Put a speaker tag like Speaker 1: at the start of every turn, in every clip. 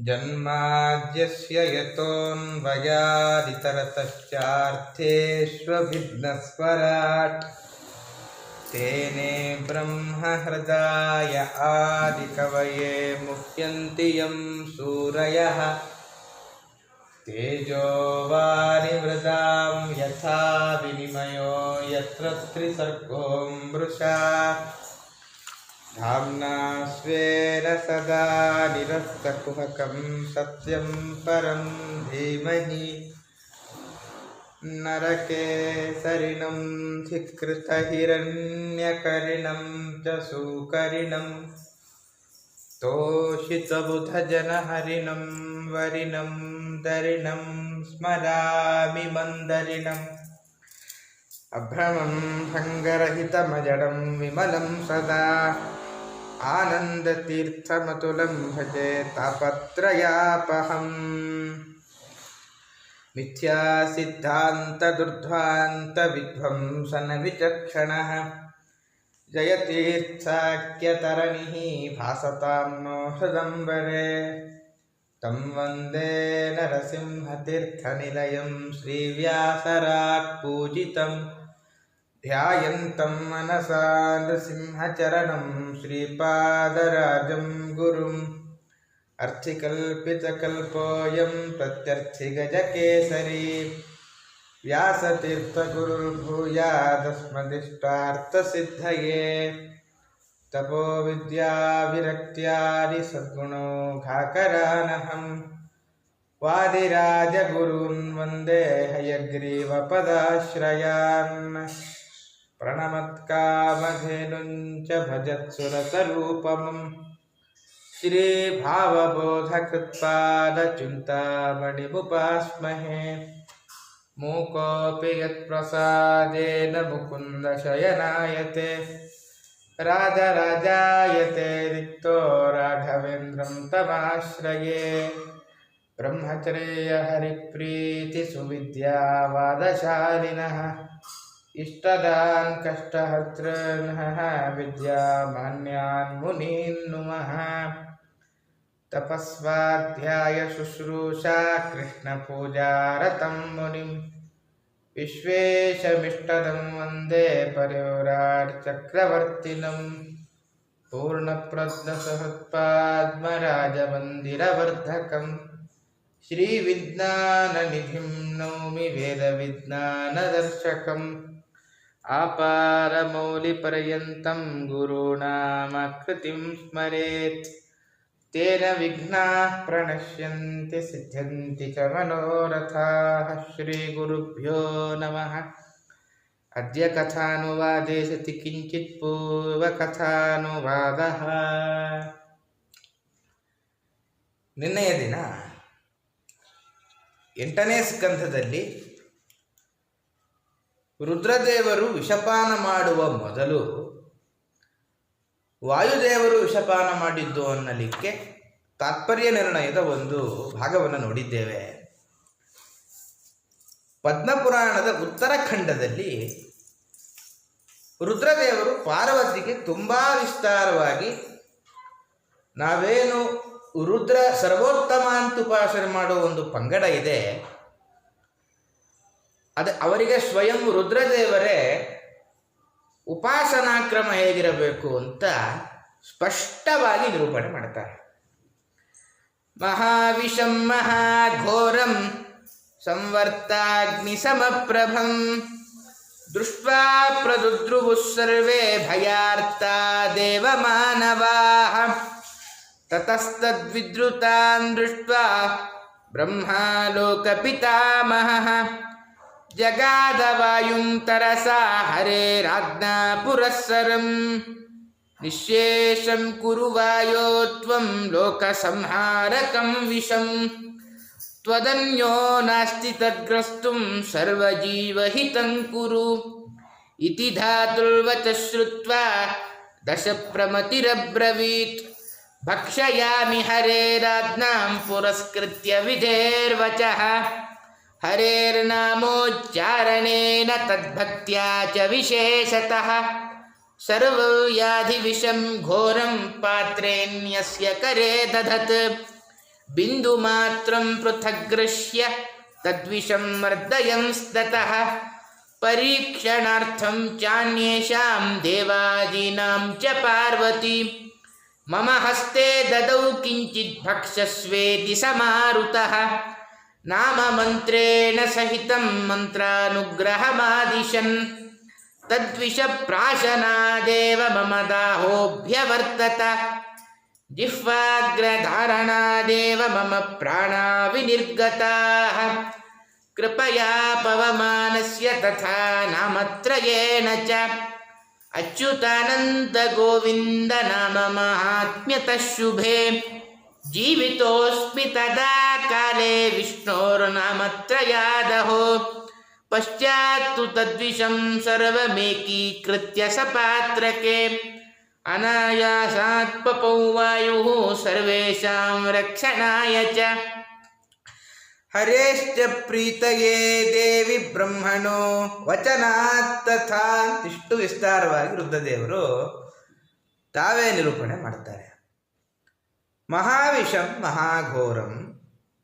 Speaker 1: जन्माद्यस्य यतोऽन्वयादितरतश्चार्थेष्वभिघ्नस्वराट् तेने ब्रह्महृदाय आदिकवये मुह्यन्ति यं सूरयः तेजो वारिमृदां यथा विनिमयो यत्र त्रिसर्गो मृषा धाम्ना स्वेन सदा निरस्तकुहकं सत्यं परं धीमहि नरकेसरिणं धिक्कृतहिरण्यकरिणं च सूकरिणं तोषितबुधजनहरिणं वरिणं दरिणं स्मरामि मन्दरिणम् अभ्रमं भङ्गरहितमजडं विमलं सदा आनन्दतीर्थमतुलं भजे तापत्रयापहम् मिथ्यासिद्धान्तदुर्ध्वान्तविध्वंसनविचक्षणः जयतीर्थाख्यतरणिः भासतां नो हृदम्बरे तं वन्दे नरसिंहतीर्थनिलयं श्रीव्यासराट्पूजितम् ध्यायन्तं मनसा नृसिंहचरणं श्रीपादराजं गुरुम् अर्थिकल्पितकल्पोऽयं प्रत्यर्थिगजकेसरी व्यासतीर्थगुरुर्भूयादस्मदिष्टार्थसिद्धये तपोविद्याविरक्त्यादि सद्गुणो घाकरानहं वादिराजगुरून् वन्दे हयग्रीवपदाश्रयान् प्रणमत्कामधेनुञ्च भजत्सुरतरूपमं श्रीभावबोधकृत्पादचिन्तामणिमुपास्महे मूकोऽपि यत्प्रसादेन मुकुन्दशयनायते राजराजायते रिक्तो राघवेन्द्रं तमाश्रये ब्रह्मचर्यहरिप्रीतिसुविद्यावादशालिनः इष्टदान् कष्टहर्तॄन्नः विद्यामान्यान् मुनीन् नुमः तपस्वाध्यायशुश्रूषा कृष्णपूजारतं मुनिं विश्वेशमिष्टदं वन्दे परिव्राट्चक्रवर्तिनं पूर्णप्रज्ञसहत्पाद्मराजमन्दिरवर्धकं श्रीविज्ञाननिधिं नौमि वेदविज्ञानदर्शकम् आपारमौलिपर्यन्तं गुरूणामाकृतिं स्मरेत् तेन विघ्नाः प्रणश्यन्ति सिद्ध्यन्ति च मनोरथाः श्रीगुरुभ्यो नमः। अद्य कथानुवादे सति किञ्चित् पूर्वकथानुवादः। ನಿನ್ನೆಯ ದಿನ 8ನೇ ಸ್ಕಂಧದಲ್ಲಿ ರುದ್ರದೇವರು ವಿಷಪಾನ ಮಾಡುವ ಮೊದಲು ವಾಯುದೇವರು ವಿಷಪಾನ ಮಾಡಿದ್ದು ಅನ್ನಲಿಕ್ಕೆ ತಾತ್ಪರ್ಯ ನಿರ್ಣಯದ ಒಂದು ಭಾಗವನ್ನು ನೋಡಿದ್ದೇವೆ. ಪದ್ಮಪುರಾಣದ ಉತ್ತರಖಂಡದಲ್ಲಿ ರುದ್ರದೇವರು ಪಾರ್ವತಿಗೆ ತುಂಬ ವಿಸ್ತಾರವಾಗಿ ನಾವೇನು ರುದ್ರ ಸರ್ವೋತ್ತಮ ಅಂತ ಉಪಾಸನೆ ಮಾಡುವ ಒಂದು ಪಂಗಡ ಇದೆ, ಅದು ಅವರಿಗೆ ಸ್ವಯಂ ರುದ್ರದೇವರೇ ಉಪಾಸನಾಕ್ರಮ ಹೇಗಿರಬೇಕು ಅಂತ ಸ್ಪಷ್ಟವಾಗಿ ನಿರೂಪಣೆ ಮಾಡ್ತಾರೆ. ಮಹಾವಿಷಂ ಮಹಾಘೋರಂ ಸಂವರ್ತಾಗ್ನಿ ಸಮಪ್ರಭಂ ದೃಷ್ಟ್ವಾ ಪ್ರದುದ್ರುವುಃ ಸರ್ವೇ ಭಯಾರ್ತಾ ದೇವಮಾನವಾಃ ತತಸ್ತದ್ವಿದ್ರುತಾನ್ ದೃಷ್ಟ್ವಾ ಬ್ರಹ್ಮಾ ಲೋಕಪಿತಾಮಹಃ ಜಗಾದವಾಯುಂ ತರಸಾ ಹರೇರಾಜ್ಞಾ ಪುರಸ್ಸರಂ ನಿಶ್ಶೇಷಂ ಕುರು ವಾಯೋ ತ್ವಂ ಲೋಕಸಂಹಾರಕಂ ವಿಷಂ ತ್ವದನ್ಯೋ ನಾಸ್ತಿ ತದ್ಗ್ರಸ್ತುಂ ಸರ್ವಜೀವಹಿತಂ ಕುರು ಇತಿ ಧಾತುರ್ವಚಃ ಶ್ರುತ್ವಾ ದಶಪ್ರಮತಿರಬ್ರವೀತ್ ಭಕ್ಷಯಾಮಿ ಹರೇರಾಜ್ಞಾಂ ಪುರಸ್ಕೃತ್ಯ ವಿಧೇರ್ವಚಃ ಹರೇರ್ನಾಮೋಚ್ಚಾರಣೇನ ತದ್ಭಕ್ತ್ಯಾ ಚ ವಿಶೇಷತಃ ಸರ್ವವ್ಯಾಧಿವಿಷಂ ಘೋರಂ ಪಾತ್ರೇಣ್ಯಸ್ಯ ಕರೆ ದಧತ್ ಬಿಂದು ಮಾತ್ರಂ ಪೃಥಗ್ದೃಶ್ಯ ತದ್ವಿಷಂ ಮರ್ದಯಂಸ್ತತಃ ಪರೀಕ್ಷಣಾರ್ಥಂ ಚಾನ್ಯೇಷಾಂ ದೇವಾದೀನಾಂ ಚ ಪಾರ್ವತಿ ಮಮ ಹಸ್ತೆ ದದೌ ಕಿಂಚಿತ್ ಭಕ್ಷಸ್ವೇತಿ ಸಮಾರುತಃ ನಾಮ ಮಂತ್ರೇಣ ಸಹಿತಂ ಮಂತ್ರಾನುಗ್ರಹಮಾದಿಶನ್ ತದ್ವಿಷ ಪ್ರಾಶನಾದೇವ ಮಮ ದಾಹೋಭ್ಯವರ್ತತ ಜಿಹ್ವಾಗ್ರಧಾರಣಾದೇವ ಮಮ ಪ್ರಾಣಾ ವಿನಿರ್ಗತಾಃ ಕೃಪಯಾ ಪವಮಾನಸ್ಯ ತಥಾ ನಾಮತ್ರಯೇಣ ಚ ಅಚ್ಯುತಾನಂದ ಗೋವಿಂದ ನಾಮ ಮಹಾತ್ಮ್ಯತಃ ಶುಭೇ ಜೀವಿತೋಸ್ಮಿ ತದಾ ಕಾಲೇ ವಿಷ್ಣೋರ್ನಾಮತ್ರಯಾದಹೋ ಪಶ್ಚಾತ್ತು ತದ್ವಿಷಂ ಸರ್ವಮೇಕೀಕೃತ್ಯ ಸಪಾತ್ರಕೆ ಅನಾಯಾಸಾತ್ ಪಪೌ ವಾಯುಃ ಸರ್ವೇಷಾಂ ರಕ್ಷಣಾಯ ಚ ಹರೇಶ್ಚ ಪ್ರೀತಯೇ ದೇವಿ ಬ್ರಹ್ಮಣೋ ವಚನಾತ್ ತಥಾ ಇಷ್ಟು ವಿಸ್ತಾರವಾಗಿ ರುದ್ರದೇವರು ತಾವೇ ನಿರೂಪಣೆ ಮಾಡ್ತಾರೆ. ಮಹಾವಿಷಂ ಮಹಾಘೋರಂ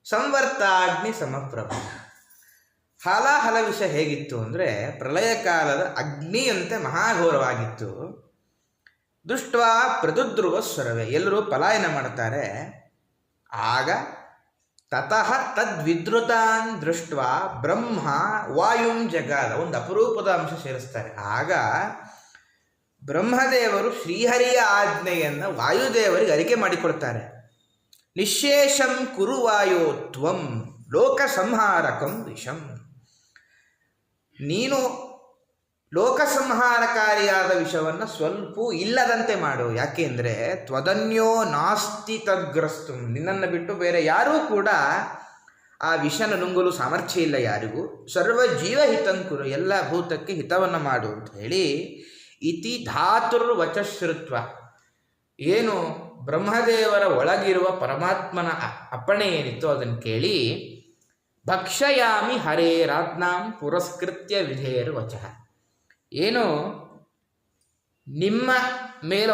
Speaker 1: ಸಂವರ್ತಾಗ್ನಿ ಸಮಪ್ರಭ. ಹಾಲಾಹಲ ವಿಷ ಹೇಗಿತ್ತು ಅಂದರೆ ಪ್ರಳಯ ಕಾಲದ ಅಗ್ನಿಯಂತೆ ಮಹಾಘೋರವಾಗಿತ್ತು. ದೃಷ್ಟ್ವಾ ಪ್ರದುದ್ರುವ ಸ್ವರವೇ, ಎಲ್ಲರೂ ಪಲಾಯನ ಮಾಡ್ತಾರೆ. ಆಗ ತತಃ ತದ್ವಿದ್ರುತಾನ್ ದೃಷ್ಟ್ವಾ ಬ್ರಹ್ಮ ವಾಯುಂ ಜಗಾದ, ಒಂದು ಅಪರೂಪದ ಅಂಶ ಸೇರಿಸ್ತಾರೆ. ಆಗ ಬ್ರಹ್ಮದೇವರು ಶ್ರೀಹರಿಯ ಆಜ್ಞೆಯನ್ನು ವಾಯುದೇವರಿಗೆ ಅರಿಕೆ ಮಾಡಿಕೊಡ್ತಾರೆ. ನಿಶೇಷಂ ಕುರು ವಾಯೋ ತ್ವಂ ಲೋಕ ಸಂಹಾರಕಂ ವಿಷಂ, ನೀನು ಲೋಕ ಸಂಹಾರಕಾರಿಯಾದ ವಿಷವನ್ನು ಸ್ವಲ್ಪ ಇಲ್ಲದಂತೆ ಮಾಡು. ಯಾಕೆಂದರೆ ತ್ವದನ್ಯೋ ನಾಸ್ತಿ ತದ್ಗ್ರಸ್ತು, ನಿನ್ನನ್ನು ಬಿಟ್ಟು ಬೇರೆ ಯಾರೂ ಕೂಡ ಆ ವಿಷನ ನುಂಗಲು ಸಾಮರ್ಥ್ಯ ಇಲ್ಲ ಯಾರಿಗೂ. ಸರ್ವ ಜೀವ ಹಿತಂಕುರು, ಎಲ್ಲ ಭೂತಕ್ಕೆ ಹಿತವನ್ನು ಮಾಡು ಅಂತ ಹೇಳಿ ಇತಿ ಧಾತುರ್ವಚಶ್ರುತ್ವ, ಏನು ಬ್ರಹ್ಮದೇವರ ಒಳಗಿರುವ ಪರಮಾತ್ಮನ ಅಪ್ಪಣೆ ಏನಿತ್ತು ಅದನ್ನು ಕೇಳಿ ಭಕ್ಷಯಾಮಿ ಹರೇರಾಜ್ಞಾಂ ಪುರಸ್ಕೃತ್ಯ ವಿಧೇರ್ವಚಃ, ಏನು ನಿಮ್ಮ ಮೇಲೆ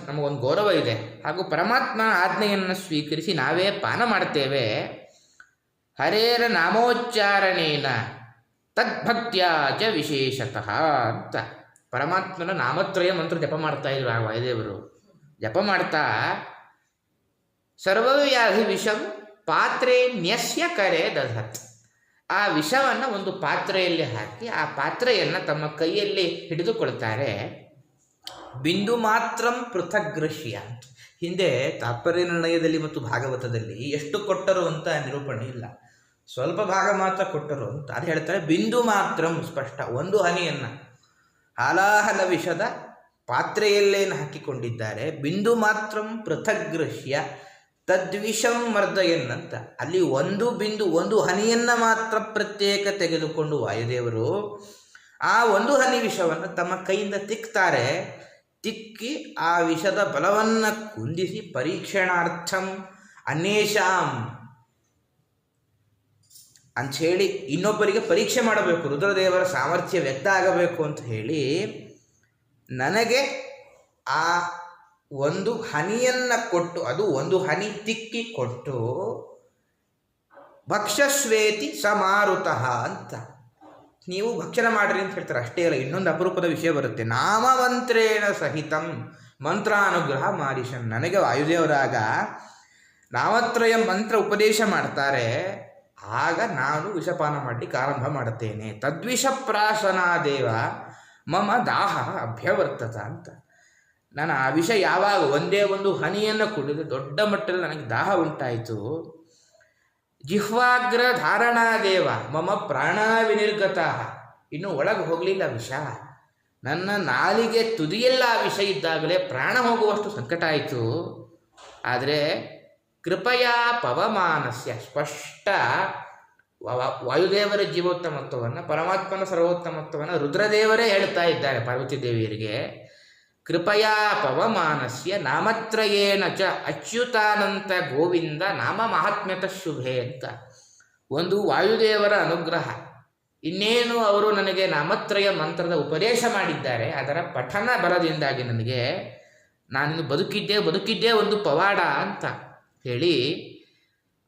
Speaker 1: ನಮಗೊಂದು ಗೌರವ ಇದೆ, ಹಾಗೂ ಪರಮಾತ್ಮನ ಆಜ್ಞೆಯನ್ನು ಸ್ವೀಕರಿಸಿ ನಾವೇ ಪಾನ ಮಾಡ್ತೇವೆ. ಹರೇರ ನಾಮೋಚ್ಚಾರಣೇನ ತದ್ಭಕ್ತ್ಯಾ ಚ ವಿಶೇಷತಃ ಅಂತ ಪರಮಾತ್ಮನ ನಾಮತ್ರಯ ಮಂತ್ರ ಜಪ ಮಾಡ್ತಾ ಇದ್ರು ಆ ವಾಯುದೇವರು. ಜಪ ಮಾಡ್ತಾ ಸರ್ವವ್ಯಾಧಿ ವಿಷಂ ಪಾತ್ರೆ ನ್ಯಸ್ಯ ಕರೆ ದಧತ್, ಆ ವಿಷವನ್ನು ಒಂದು ಪಾತ್ರೆಯಲ್ಲಿ ಹಾಕಿ ಆ ಪಾತ್ರೆಯನ್ನು ತಮ್ಮ ಕೈಯಲ್ಲಿ ಹಿಡಿದುಕೊಳ್ತಾರೆ. ಬಿಂದು ಮಾತ್ರಂ ಪೃಥಗ್ದೃಶ್ಯ ಅಂತ ಹಿಂದೆ ತಾತ್ಪರ್ಯ ನಿರ್ಣಯದಲ್ಲಿ ಮತ್ತು ಭಾಗವತದಲ್ಲಿ ಎಷ್ಟು ಕೊಟ್ಟರು ಅಂತ ನಿರೂಪಣೆ ಇಲ್ಲ, ಸ್ವಲ್ಪ ಭಾಗ ಮಾತ್ರ ಕೊಟ್ಟರು ಅಂತ ಅದು ಹೇಳ್ತಾರೆ. ಬಿಂದು ಮಾತ್ರಂ ಸ್ಪಷ್ಟ, ಒಂದು ಹನಿಯನ್ನು ಹಾಲಾಹಲ ವಿಷದ ಪಾತ್ರೆಯಲ್ಲೇನು ಹಾಕಿಕೊಂಡಿದ್ದಾರೆ. ಬಿಂದು ಮಾತ್ರಂ ಪೃಥಗ್ದೃಶ್ಯ ತದ್ವಿಷಂ ಮರ್ದಯನ್ ಅಂತ ಅಲ್ಲಿ ಒಂದು ಬಿಂದು ಒಂದು ಹನಿಯನ್ನು ಮಾತ್ರ ಪ್ರತ್ಯೇಕ ತೆಗೆದುಕೊಂಡು ವಾಯುದೇವರು ಆ ಒಂದು ಹನಿ ವಿಷವನ್ನು ತಮ್ಮ ಕೈಯಿಂದ ತಿಕ್ತಾರೆ. ತಿಕ್ಕಿ ಆ ವಿಷದ ಬಲವನ್ನು ಕುಂದಿಸಿ ಪರೀಕ್ಷಣಾರ್ಥಂ ಅನ್ಯೇಷಾಂ ಅಂಥೇಳಿ ಇನ್ನೊಬ್ಬರಿಗೆ ಪರೀಕ್ಷೆ ಮಾಡಬೇಕು, ರುದ್ರದೇವರ ಸಾಮರ್ಥ್ಯ ವ್ಯಕ್ತ ಆಗಬೇಕು ಅಂತ ಹೇಳಿ ನನಗೆ ಆ ಒಂದು ಹನಿಯನ್ನು ಕೊಟ್ಟು, ಅದು ಒಂದು ಹನಿ ತಿಕ್ಕಿ ಕೊಟ್ಟು ಭಕ್ಷಸ್ವೇತಿ ಸಮಾರುತಃ ಅಂತ ನೀವು ಭಕ್ಷಣ ಮಾಡ್ರಿ ಅಂತ ಹೇಳ್ತಾರೆ. ಅಷ್ಟೇ ಅಲ್ಲ, ಇನ್ನೊಂದು ಅಪರೂಪದ ವಿಷಯ ಬರುತ್ತೆ. ನಾಮಮಂತ್ರೇಣ ಸಹಿತಂ ಮಂತ್ರಾನುಗ್ರಹ ಮಾರಿಷನ್, ನನಗೆ ವಾಯುದೇವರಾಗ ನಾಮತ್ರಯ ಮಂತ್ರ ಉಪದೇಶ ಮಾಡ್ತಾರೆ. ಆಗ ನಾನು ವಿಷಪಾನ ಮಾಡಲಿಕ್ಕೆ ಆರಂಭ ಮಾಡುತ್ತೇನೆ. ತದ್ವಿಷ ಪ್ರಾಶನಾದೇವ ಮಮ ದಾಹ ಅಭ್ಯವರ್ತತ ಅಂತ, ನಾನು ಆ ವಿಷ ಯಾವಾಗ ಒಂದೇ ಒಂದು ಹನಿಯನ್ನು ಕುಡಿದು ದೊಡ್ಡ ಮಟ್ಟದಲ್ಲಿ ನನಗೆ ದಾಹ ಉಂಟಾಯಿತು. ಜಿಹ್ವಾಗ್ರ ಧಾರಣಾದೇವ ಮಮ ಪ್ರಾಣ ವಿನಿರ್ಗತ, ಇನ್ನೂ ಒಳಗೆ ಹೋಗಲಿಲ್ಲ ವಿಷ, ನನ್ನ ನಾಲಿಗೆ ತುದಿಯೆಲ್ಲ ಆ ವಿಷ ಇದ್ದಾಗಲೇ ಪ್ರಾಣ ಹೋಗುವಷ್ಟು ಸಂಕಟ ಆಯಿತು. ಆದರೆ ಕೃಪಯಾ ಪವಮಾನಸ್ಯ ಸ್ಪಷ್ಟ ವಾಯುದೇವರ ಜೀವೋತ್ತಮತ್ವವನ್ನು, ಪರಮಾತ್ಮನ ಸರ್ವೋತ್ತಮತ್ವವನ್ನು ರುದ್ರದೇವರೇ ಹೇಳ್ತಾ ಇದ್ದಾರೆ ಪಾರ್ವತಿ ದೇವಿಯರಿಗೆ. ಕೃಪಯಾ ಪವಮಾನಸ್ಯ ನಾಮತ್ರಯೇಣ ಚ ಅಚ್ಯುತಾನಂತ ಗೋವಿಂದ ನಾಮ ಮಹಾತ್ಮ್ಯತಃ ಶುಭೆ ಅಂತ ಒಂದು ವಾಯುದೇವರ ಅನುಗ್ರಹ. ಇನ್ನೇನು ಅವರು ನನಗೆ ನಾಮತ್ರಯ ಮಂತ್ರದ ಉಪದೇಶ ಮಾಡಿದ್ದಾರೆ, ಅದರ ಪಠನ ಬಲದಿಂದಾಗಿ ನನಗೆ ನಾನಿನ್ನು ಬದುಕಿದ್ದೇ ಒಂದು ಪವಾಡ ಅಂತ ಹೇಳಿ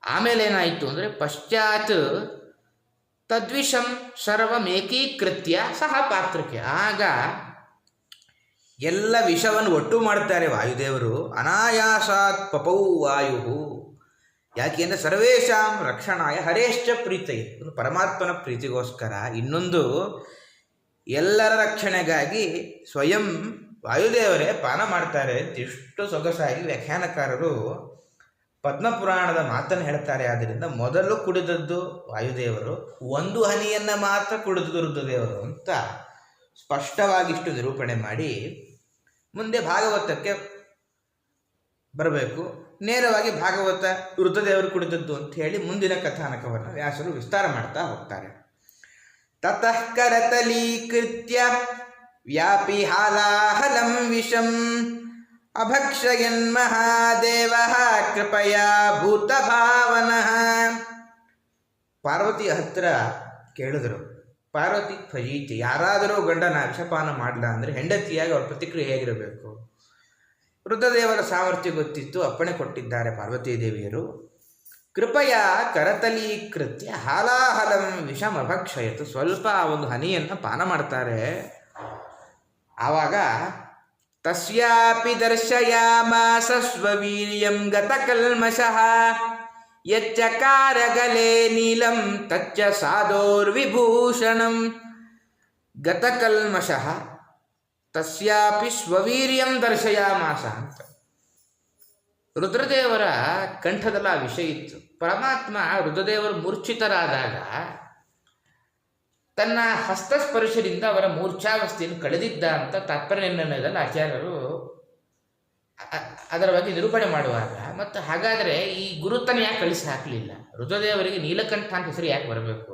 Speaker 1: ಆಮೇಲೆ ಏನಾಯಿತು ಅಂದರೆ ಪಶ್ಚಾತ್ ತದ್ವಿಷಂ ಸರ್ವಮೇಕೀಕೃತ್ಯ ಸಹ ಪಾತ್ರಕ್ಕೆ, ಆಗ ಎಲ್ಲ ವಿಷವನ್ನು ಒಟ್ಟು ಮಾಡ್ತಾರೆ ವಾಯುದೇವರು. ಅನಾಯಾಸಾತ್ ಪಪೌ ವಾಯು, ಯಾಕೆಂದರೆ ಸರ್ವೇಷಾಂ ರಕ್ಷಣಾಯ ಹರೇಶ್ಚ ಪ್ರೀತಿ, ಒಂದು ಪರಮಾತ್ಮನ ಪ್ರೀತಿಗೋಸ್ಕರ. ಇನ್ನೊಂದು ಎಲ್ಲರ ರಕ್ಷಣೆಗಾಗಿ ಸ್ವಯಂ ವಾಯುದೇವರೇ ಪಾನ ಮಾಡ್ತಾರೆ ಅಂತ ಇಷ್ಟು ಸೊಗಸಾಗಿ ವ್ಯಾಖ್ಯಾನಕಾರರು ಪದ್ಮಪುರಾಣದ ಮಾತನ್ನು ಹೇಳ್ತಾರೆ. ಆದ್ದರಿಂದ ಮೊದಲು ಕುಡಿದದ್ದು ವಾಯುದೇವರು, ಒಂದು ಹನಿಯನ್ನು ಮಾತ್ರ ಕುಡಿದದ್ದು ರುದ್ರದೇವರು ಅಂತ ಸ್ಪಷ್ಟವಾಗಿಷ್ಟು ನಿರೂಪಣೆ ಮಾಡಿ ಮುಂದೆ ಭಾಗವತಕ್ಕೆ ಬರಬೇಕು. ನೇರವಾಗಿ ಭಾಗವತ ರುದ್ರದೇವರು ಕುಡಿದದ್ದು ಅಂತ ಹೇಳಿ ಮುಂದಿನ ಕಥಾನಕವನ್ನು ವ್ಯಾಸರು ವಿಸ್ತಾರ ಮಾಡ್ತಾ ಹೋಗ್ತಾರೆ. ತತಃ ಕರತಲೀಕೃತ್ಯ ವ್ಯಾಪಿ ಹಾಲಾಹಲಂ ವಿಷಂ ಅಭಕ್ಷಯನ್ ಮಹಾದೇವ ಕೃಪಯಾ ಭೂತಭಾವನಃ. ಪಾರ್ವತಿ ಹತ್ರ ಕೇಳಿದ್ರು, ಪಾರ್ವತಿ ಫಜೀತಿ, ಯಾರಾದರೂ ಗಂಡನ ವಿಷಪಾನ ಮಾಡಲ ಅಂದರೆ ಹೆಂಡತಿಯಾಗಿ ಅವ್ರ ಪ್ರತಿಕ್ರಿಯೆ ಹೇಗಿರಬೇಕು? ರುದ್ರದೇವರ ಸಾಮರ್ಥ್ಯ ಗೊತ್ತಿತ್ತು, ಅಪ್ಪಣೆ ಕೊಟ್ಟಿದ್ದಾರೆ ಪಾರ್ವತೀ ದೇವಿಯರು. ಕೃಪಯ ಕರತಲೀಕೃತ್ಯ ಹಾಲಾಹಲಂ ವಿಷಂ ಅಭಕ್ಷಯತು, ಸ್ವಲ್ಪ ಒಂದು ಹನಿಯನ್ನು ಪಾನ ಮಾಡ್ತಾರೆ. ಆವಾಗ ತಸ್ಯಾಪಿ ದರ್ಶಯಾಮಾಸ ಸ್ವವೀರ್ಯಂ ಗತಕಲ್ಮಷಃ ಯಚ್ಚಕಾರ ಗಲೆ ನೀಲಂ ತಚ್ಚ ಸಾಧೋರ್ವಿಭೂಷಣಂ. ಗತಕಲ್ಮಷಃ ತಸ್ಯಾಪಿ ಸ್ವವೀರ್ಯಂ ದರ್ಶಯಾಮಾಸ ಅಂತ. ರುದ್ರದೇವರ ಕಂಠದಲ್ಲಿ ಆ ವಿಷಯ ಇತ್ತು. ಪರಮಾತ್ಮ ರುದ್ರದೇವರು ಮೂರ್ಛಿತರಾದಾಗ ತನ್ನ ಹಸ್ತಸ್ಪರ್ಶದಿಂದ ಅವರ ಮೂರ್ಛಾವಸ್ಥೆಯನ್ನು ಕಳೆದಿದ್ದ ಅಂತ ತಾತ್ಪರ್ಯನಿರ್ಣಯದಲ್ಲಿ ಆಚಾರ್ಯರು ಅದರ ಬಗ್ಗೆ ನಿರೂಪಣೆ ಮಾಡುವಾಗ, ಮತ್ತು ಹಾಗಾದರೆ ಈ ಗುರುತನ್ನು ಯಾಕೆ ಕಳಿಸಿ ಹಾಕಲಿಲ್ಲ? ರುದ್ರದೇವರಿಗೆ ನೀಲಕಂಠ ಅಂತ ಹೆಸರು ಯಾಕೆ ಬರಬೇಕು?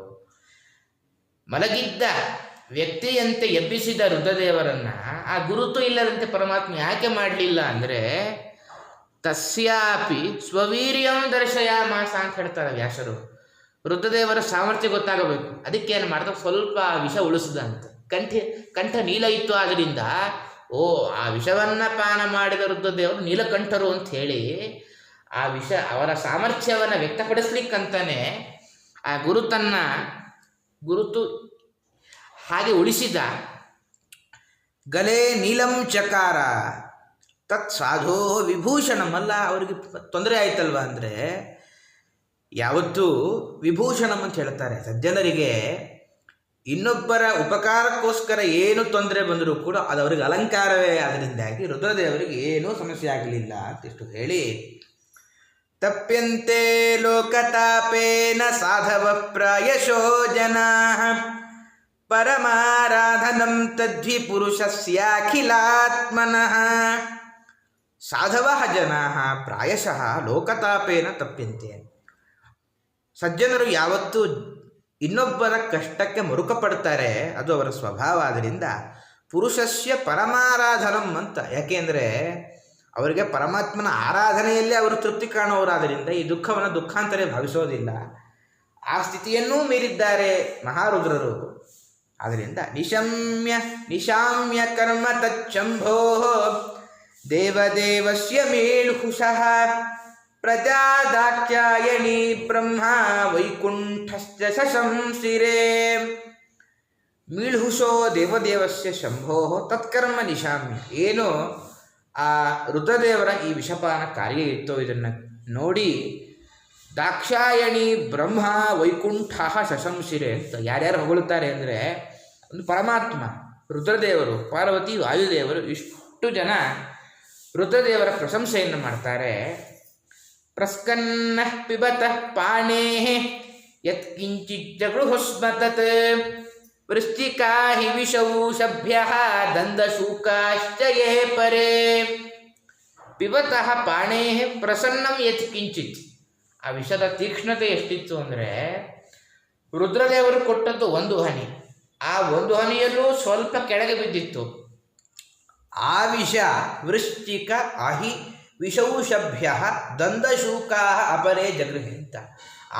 Speaker 1: ಮಲಗಿದ್ದ ವ್ಯಕ್ತಿಯಂತೆ ಎಬ್ಬಿಸಿದ ರುದ್ರದೇವರನ್ನು ಆ ಗುರುತು ಇಲ್ಲದಂತೆ ಪರಮಾತ್ಮ ಯಾಕೆ ಮಾಡಲಿಲ್ಲ ಅಂದರೆ, ತಸ್ಯಾಪಿ ಸ್ವವೀರ್ಯಂ ದರ್ಶಯಾಮಾಸ ಅಂತ ಹೇಳ್ತಾರೆ ವ್ಯಾಸರು. ರುದ್ರದೇವರ ಸಾಮರ್ಥ್ಯ ಗೊತ್ತಾಗಬೇಕು, ಅದಕ್ಕೆ ಏನು ಮಾಡಿದ, ಸ್ವಲ್ಪ ವಿಷ ಉಳಿಸಿದ ಅಂತ. ಕಂಠ ನೀಲ ಇತ್ತು, ಆದ್ದರಿಂದ ಓ ಆ ವಿಷವನ್ನು ಪಾನ ಮಾಡಿದ ರುದ್ರದೇವರು ನೀಲಕಂಠರು ಅಂತ ಹೇಳಿ ಆ ವಿಷ ಅವರ ಸಾಮರ್ಥ್ಯವನ್ನು ವ್ಯಕ್ತಪಡಿಸ್ಲಿಕ್ಕಂತಾನೆ ಆ ಗುರುತು ಹಾಗೆ ಉಳಿಸಿದ. ಗಲೆ ನೀಲಂ ಚಕಾರ ತತ್ ಸಾಧೋ ವಿಭೂಷಣಮಲ್ಲ, ಅವರಿಗೆ ತೊಂದರೆ ಆಯ್ತಲ್ವ ಅಂದರೆ, ಯಾವತ್ತೂ ವಿಭೂಷಣಂ ಅಂತ ಹೇಳ್ತಾರೆ. ಸಜ್ಜನರಿಗೆ ಇನ್ನೊಬ್ಬರ ಉಪಕಾರಕ್ಕೋಸ್ಕರ ಏನು ತೊಂದರೆ ಬಂದರೂ ಕೂಡ ಅದು ಅವರಿಗೆ ಅಲಂಕಾರವೇ. ಅದರಿಂದಾಗಿ ರುದ್ರದೇವರಿಗೆ ಏನೂ ಸಮಸ್ಯೆ ಆಗಲಿಲ್ಲ ಅಂತಿಷ್ಟು ಹೇಳಿ, ತಪ್ಯಂತೆ ಲೋಕತಾಪೇನ ಸಾಧವ ಪ್ರಾಯಶೋ ಜನಾ ಪರಮಾರಾಧನಂ ತದ್ವಿ ಪುರುಷಸ್ಯಾಖಿಲಾತ್ಮನಃ. ಸಾಧವ ಜನಾ ಪ್ರಾಯಶಃ ಲೋಕತಾಪೇನ ತಪ್ಯಂತೆ. ಸಜ್ಜನರು ಯಾವತ್ತೂ ಇನ್ನೊಬ್ಬರ ಕಷ್ಟಕ್ಕೆ ಮರುಕಪಡ್ತಾರೆ, ಅದು ಅವರ ಸ್ವಭಾವ. ಆದ್ದರಿಂದ ಪುರುಷಸ್ಯ ಪರಮಾರಾಧನಂ ಅಂತ, ಯಾಕೆಂದರೆ ಅವರಿಗೆ ಪರಮಾತ್ಮನ ಆರಾಧನೆಯಲ್ಲೇ ಅವರು ತೃಪ್ತಿ ಕಾಣುವವರಾದ್ದರಿಂದ ಈ ದುಃಖವನ್ನು ದುಃಖಾಂತರೇ ಭಾವಿಸೋದಿಲ್ಲ. ಆ ಸ್ಥಿತಿಯನ್ನೂ ಮೀರಿದ್ದಾರೆ ಮಹಾರುದ್ರರು. ಆದ್ದರಿಂದ ನಿಶಾಮ್ಯ ಕರ್ಮ ತಚ್ಚಂಭೋ ದೇವದೇವಸ್ಯ ಮೇಲ್ಹುಷಃ ಪ್ರಜಾದಾಖ್ಯಾಯಣಿ ಬ್ರಹ್ಮ ವೈಕುಂಠಶ್ಚ ಶಶಂಸಿರೇ. ಮೀಳ್ಹುಷೋ ದೇವದೇವಸ್ಯ ಶಂಭೋ ತತ್ಕರ್ಮ ನಿಶಾಮ್ಯ. ಏನು ಆ ರುದ್ರದೇವರ ಈ ವಿಷಪಾನ ಕಾರ್ಯ ಇತ್ತೋ ಇದನ್ನು ನೋಡಿ ದಾಕ್ಷಾಯಣಿ ಬ್ರಹ್ಮ ವೈಕುಂಠ ಶಶಂಸಿರೆ ಅಂತ ಯಾರ್ಯಾರು ಹೊಗಳುತ್ತಾರೆ ಅಂದರೆ, ಒಂದು ಪರಮಾತ್ಮ, ರುದ್ರದೇವರು, ಪಾರ್ವತಿ, ವಾಯುದೇವರು, ಇಷ್ಟು ಜನ ರುದ್ರದೇವರ ಪ್ರಶಂಸೆಯನ್ನು ಮಾಡ್ತಾರೆ. ಪ್ರಸ್ಕನ್ನ ಪಿಬತಃ ಪಾಣೇಃ ಯತ್ಕಿಂಚಿತ್ ಜಗೃಹುಸ್ಮತತ್ ವೃಶ್ಚಿಕಾ ಹಿ ವಿಷೌಷಭ್ಯಃ ದಂದಶೂಕಾಶ್ಚ ಯೇ ಪರೇ. ಪಿಬತಃ ಪಾಣೇಃ ಪ್ರಸನ್ನಂ ಯತ್ಕಿಂಚಿತ್. ಆ ವಿಷದ ತೀಕ್ಷ್ಣತೆ ಎಷ್ಟಿತ್ತು ಅಂದರೆ, ರುದ್ರದೇವರು ಕೊಟ್ಟದ್ದು ಒಂದು ಹನಿ, ಆ ಒಂದು ಹನಿಯಲ್ಲೂ ಸ್ವಲ್ಪ ಕೆಳಗೆ ಬಿದ್ದಿತ್ತು. ಆ ವಿಷ ವೃಶ್ಚಿಕ ಅಹಿ ವಿಷೌಷಭ್ಯ ದಂದಶೂಕಾ ಅಪರೇ ಜಗೃಹಿ ಅಂತ.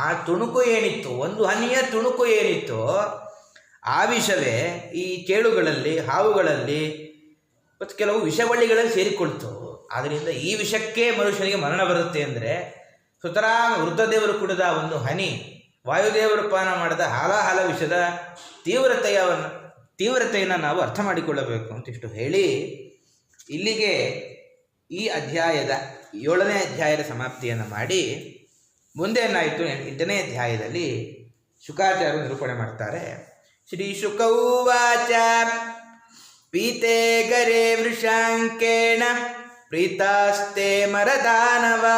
Speaker 1: ಆ ತುಣುಕು ಏನಿತ್ತು, ಒಂದು ಹನಿಯ ತುಣುಕು ಏನಿತ್ತು, ಆ ವಿಷವೇ ಈ ಚೇಳುಗಳಲ್ಲಿ, ಹಾವುಗಳಲ್ಲಿ ಮತ್ತು ಕೆಲವು ವಿಷಬಳ್ಳಿಗಳಲ್ಲಿ ಸೇರಿಕೊಳ್ತು. ಆದ್ದರಿಂದ ಈ ವಿಷಕ್ಕೆ ಮನುಷ್ಯನಿಗೆ ಮರಣ ಬರುತ್ತೆ ಅಂದರೆ
Speaker 2: ಸುತರಾಂ ರುದ್ರದೇವರು ಕುಡಿದ ಒಂದು ಹನಿ, ವಾಯುದೇವರು ಪಾನ ಮಾಡಿದ ಹಾಲಾಹಲ ವಿಷದ ತೀವ್ರತೆಯನ್ನು ನಾವು ಅರ್ಥ ಮಾಡಿಕೊಳ್ಳಬೇಕು ಅಂತಿಷ್ಟು ಹೇಳಿ ಇಲ್ಲಿಗೆ ಈ ಅಧ್ಯಾಯದ 7ನೇ ಅಧ್ಯಾಯದ ಸಮಾಪ್ತಿಯನ್ನು ಮಾಡಿ ಮುಂದೆ ಏನಾಯಿತು 8ನೇ ಅಧ್ಯಾಯದಲ್ಲಿ ಶುಕಾಚಾರ್ಯರು ನಿರೂಪಣೆ ಮಾಡ್ತಾರೆ. ಶ್ರೀ ಶುಕೌವಾಚ ಪೀತೆ ಗರೆ ವೃಷಾಂಕೇಣ ಪ್ರೀತಾಸ್ತೆ ಮರದಾನವಾ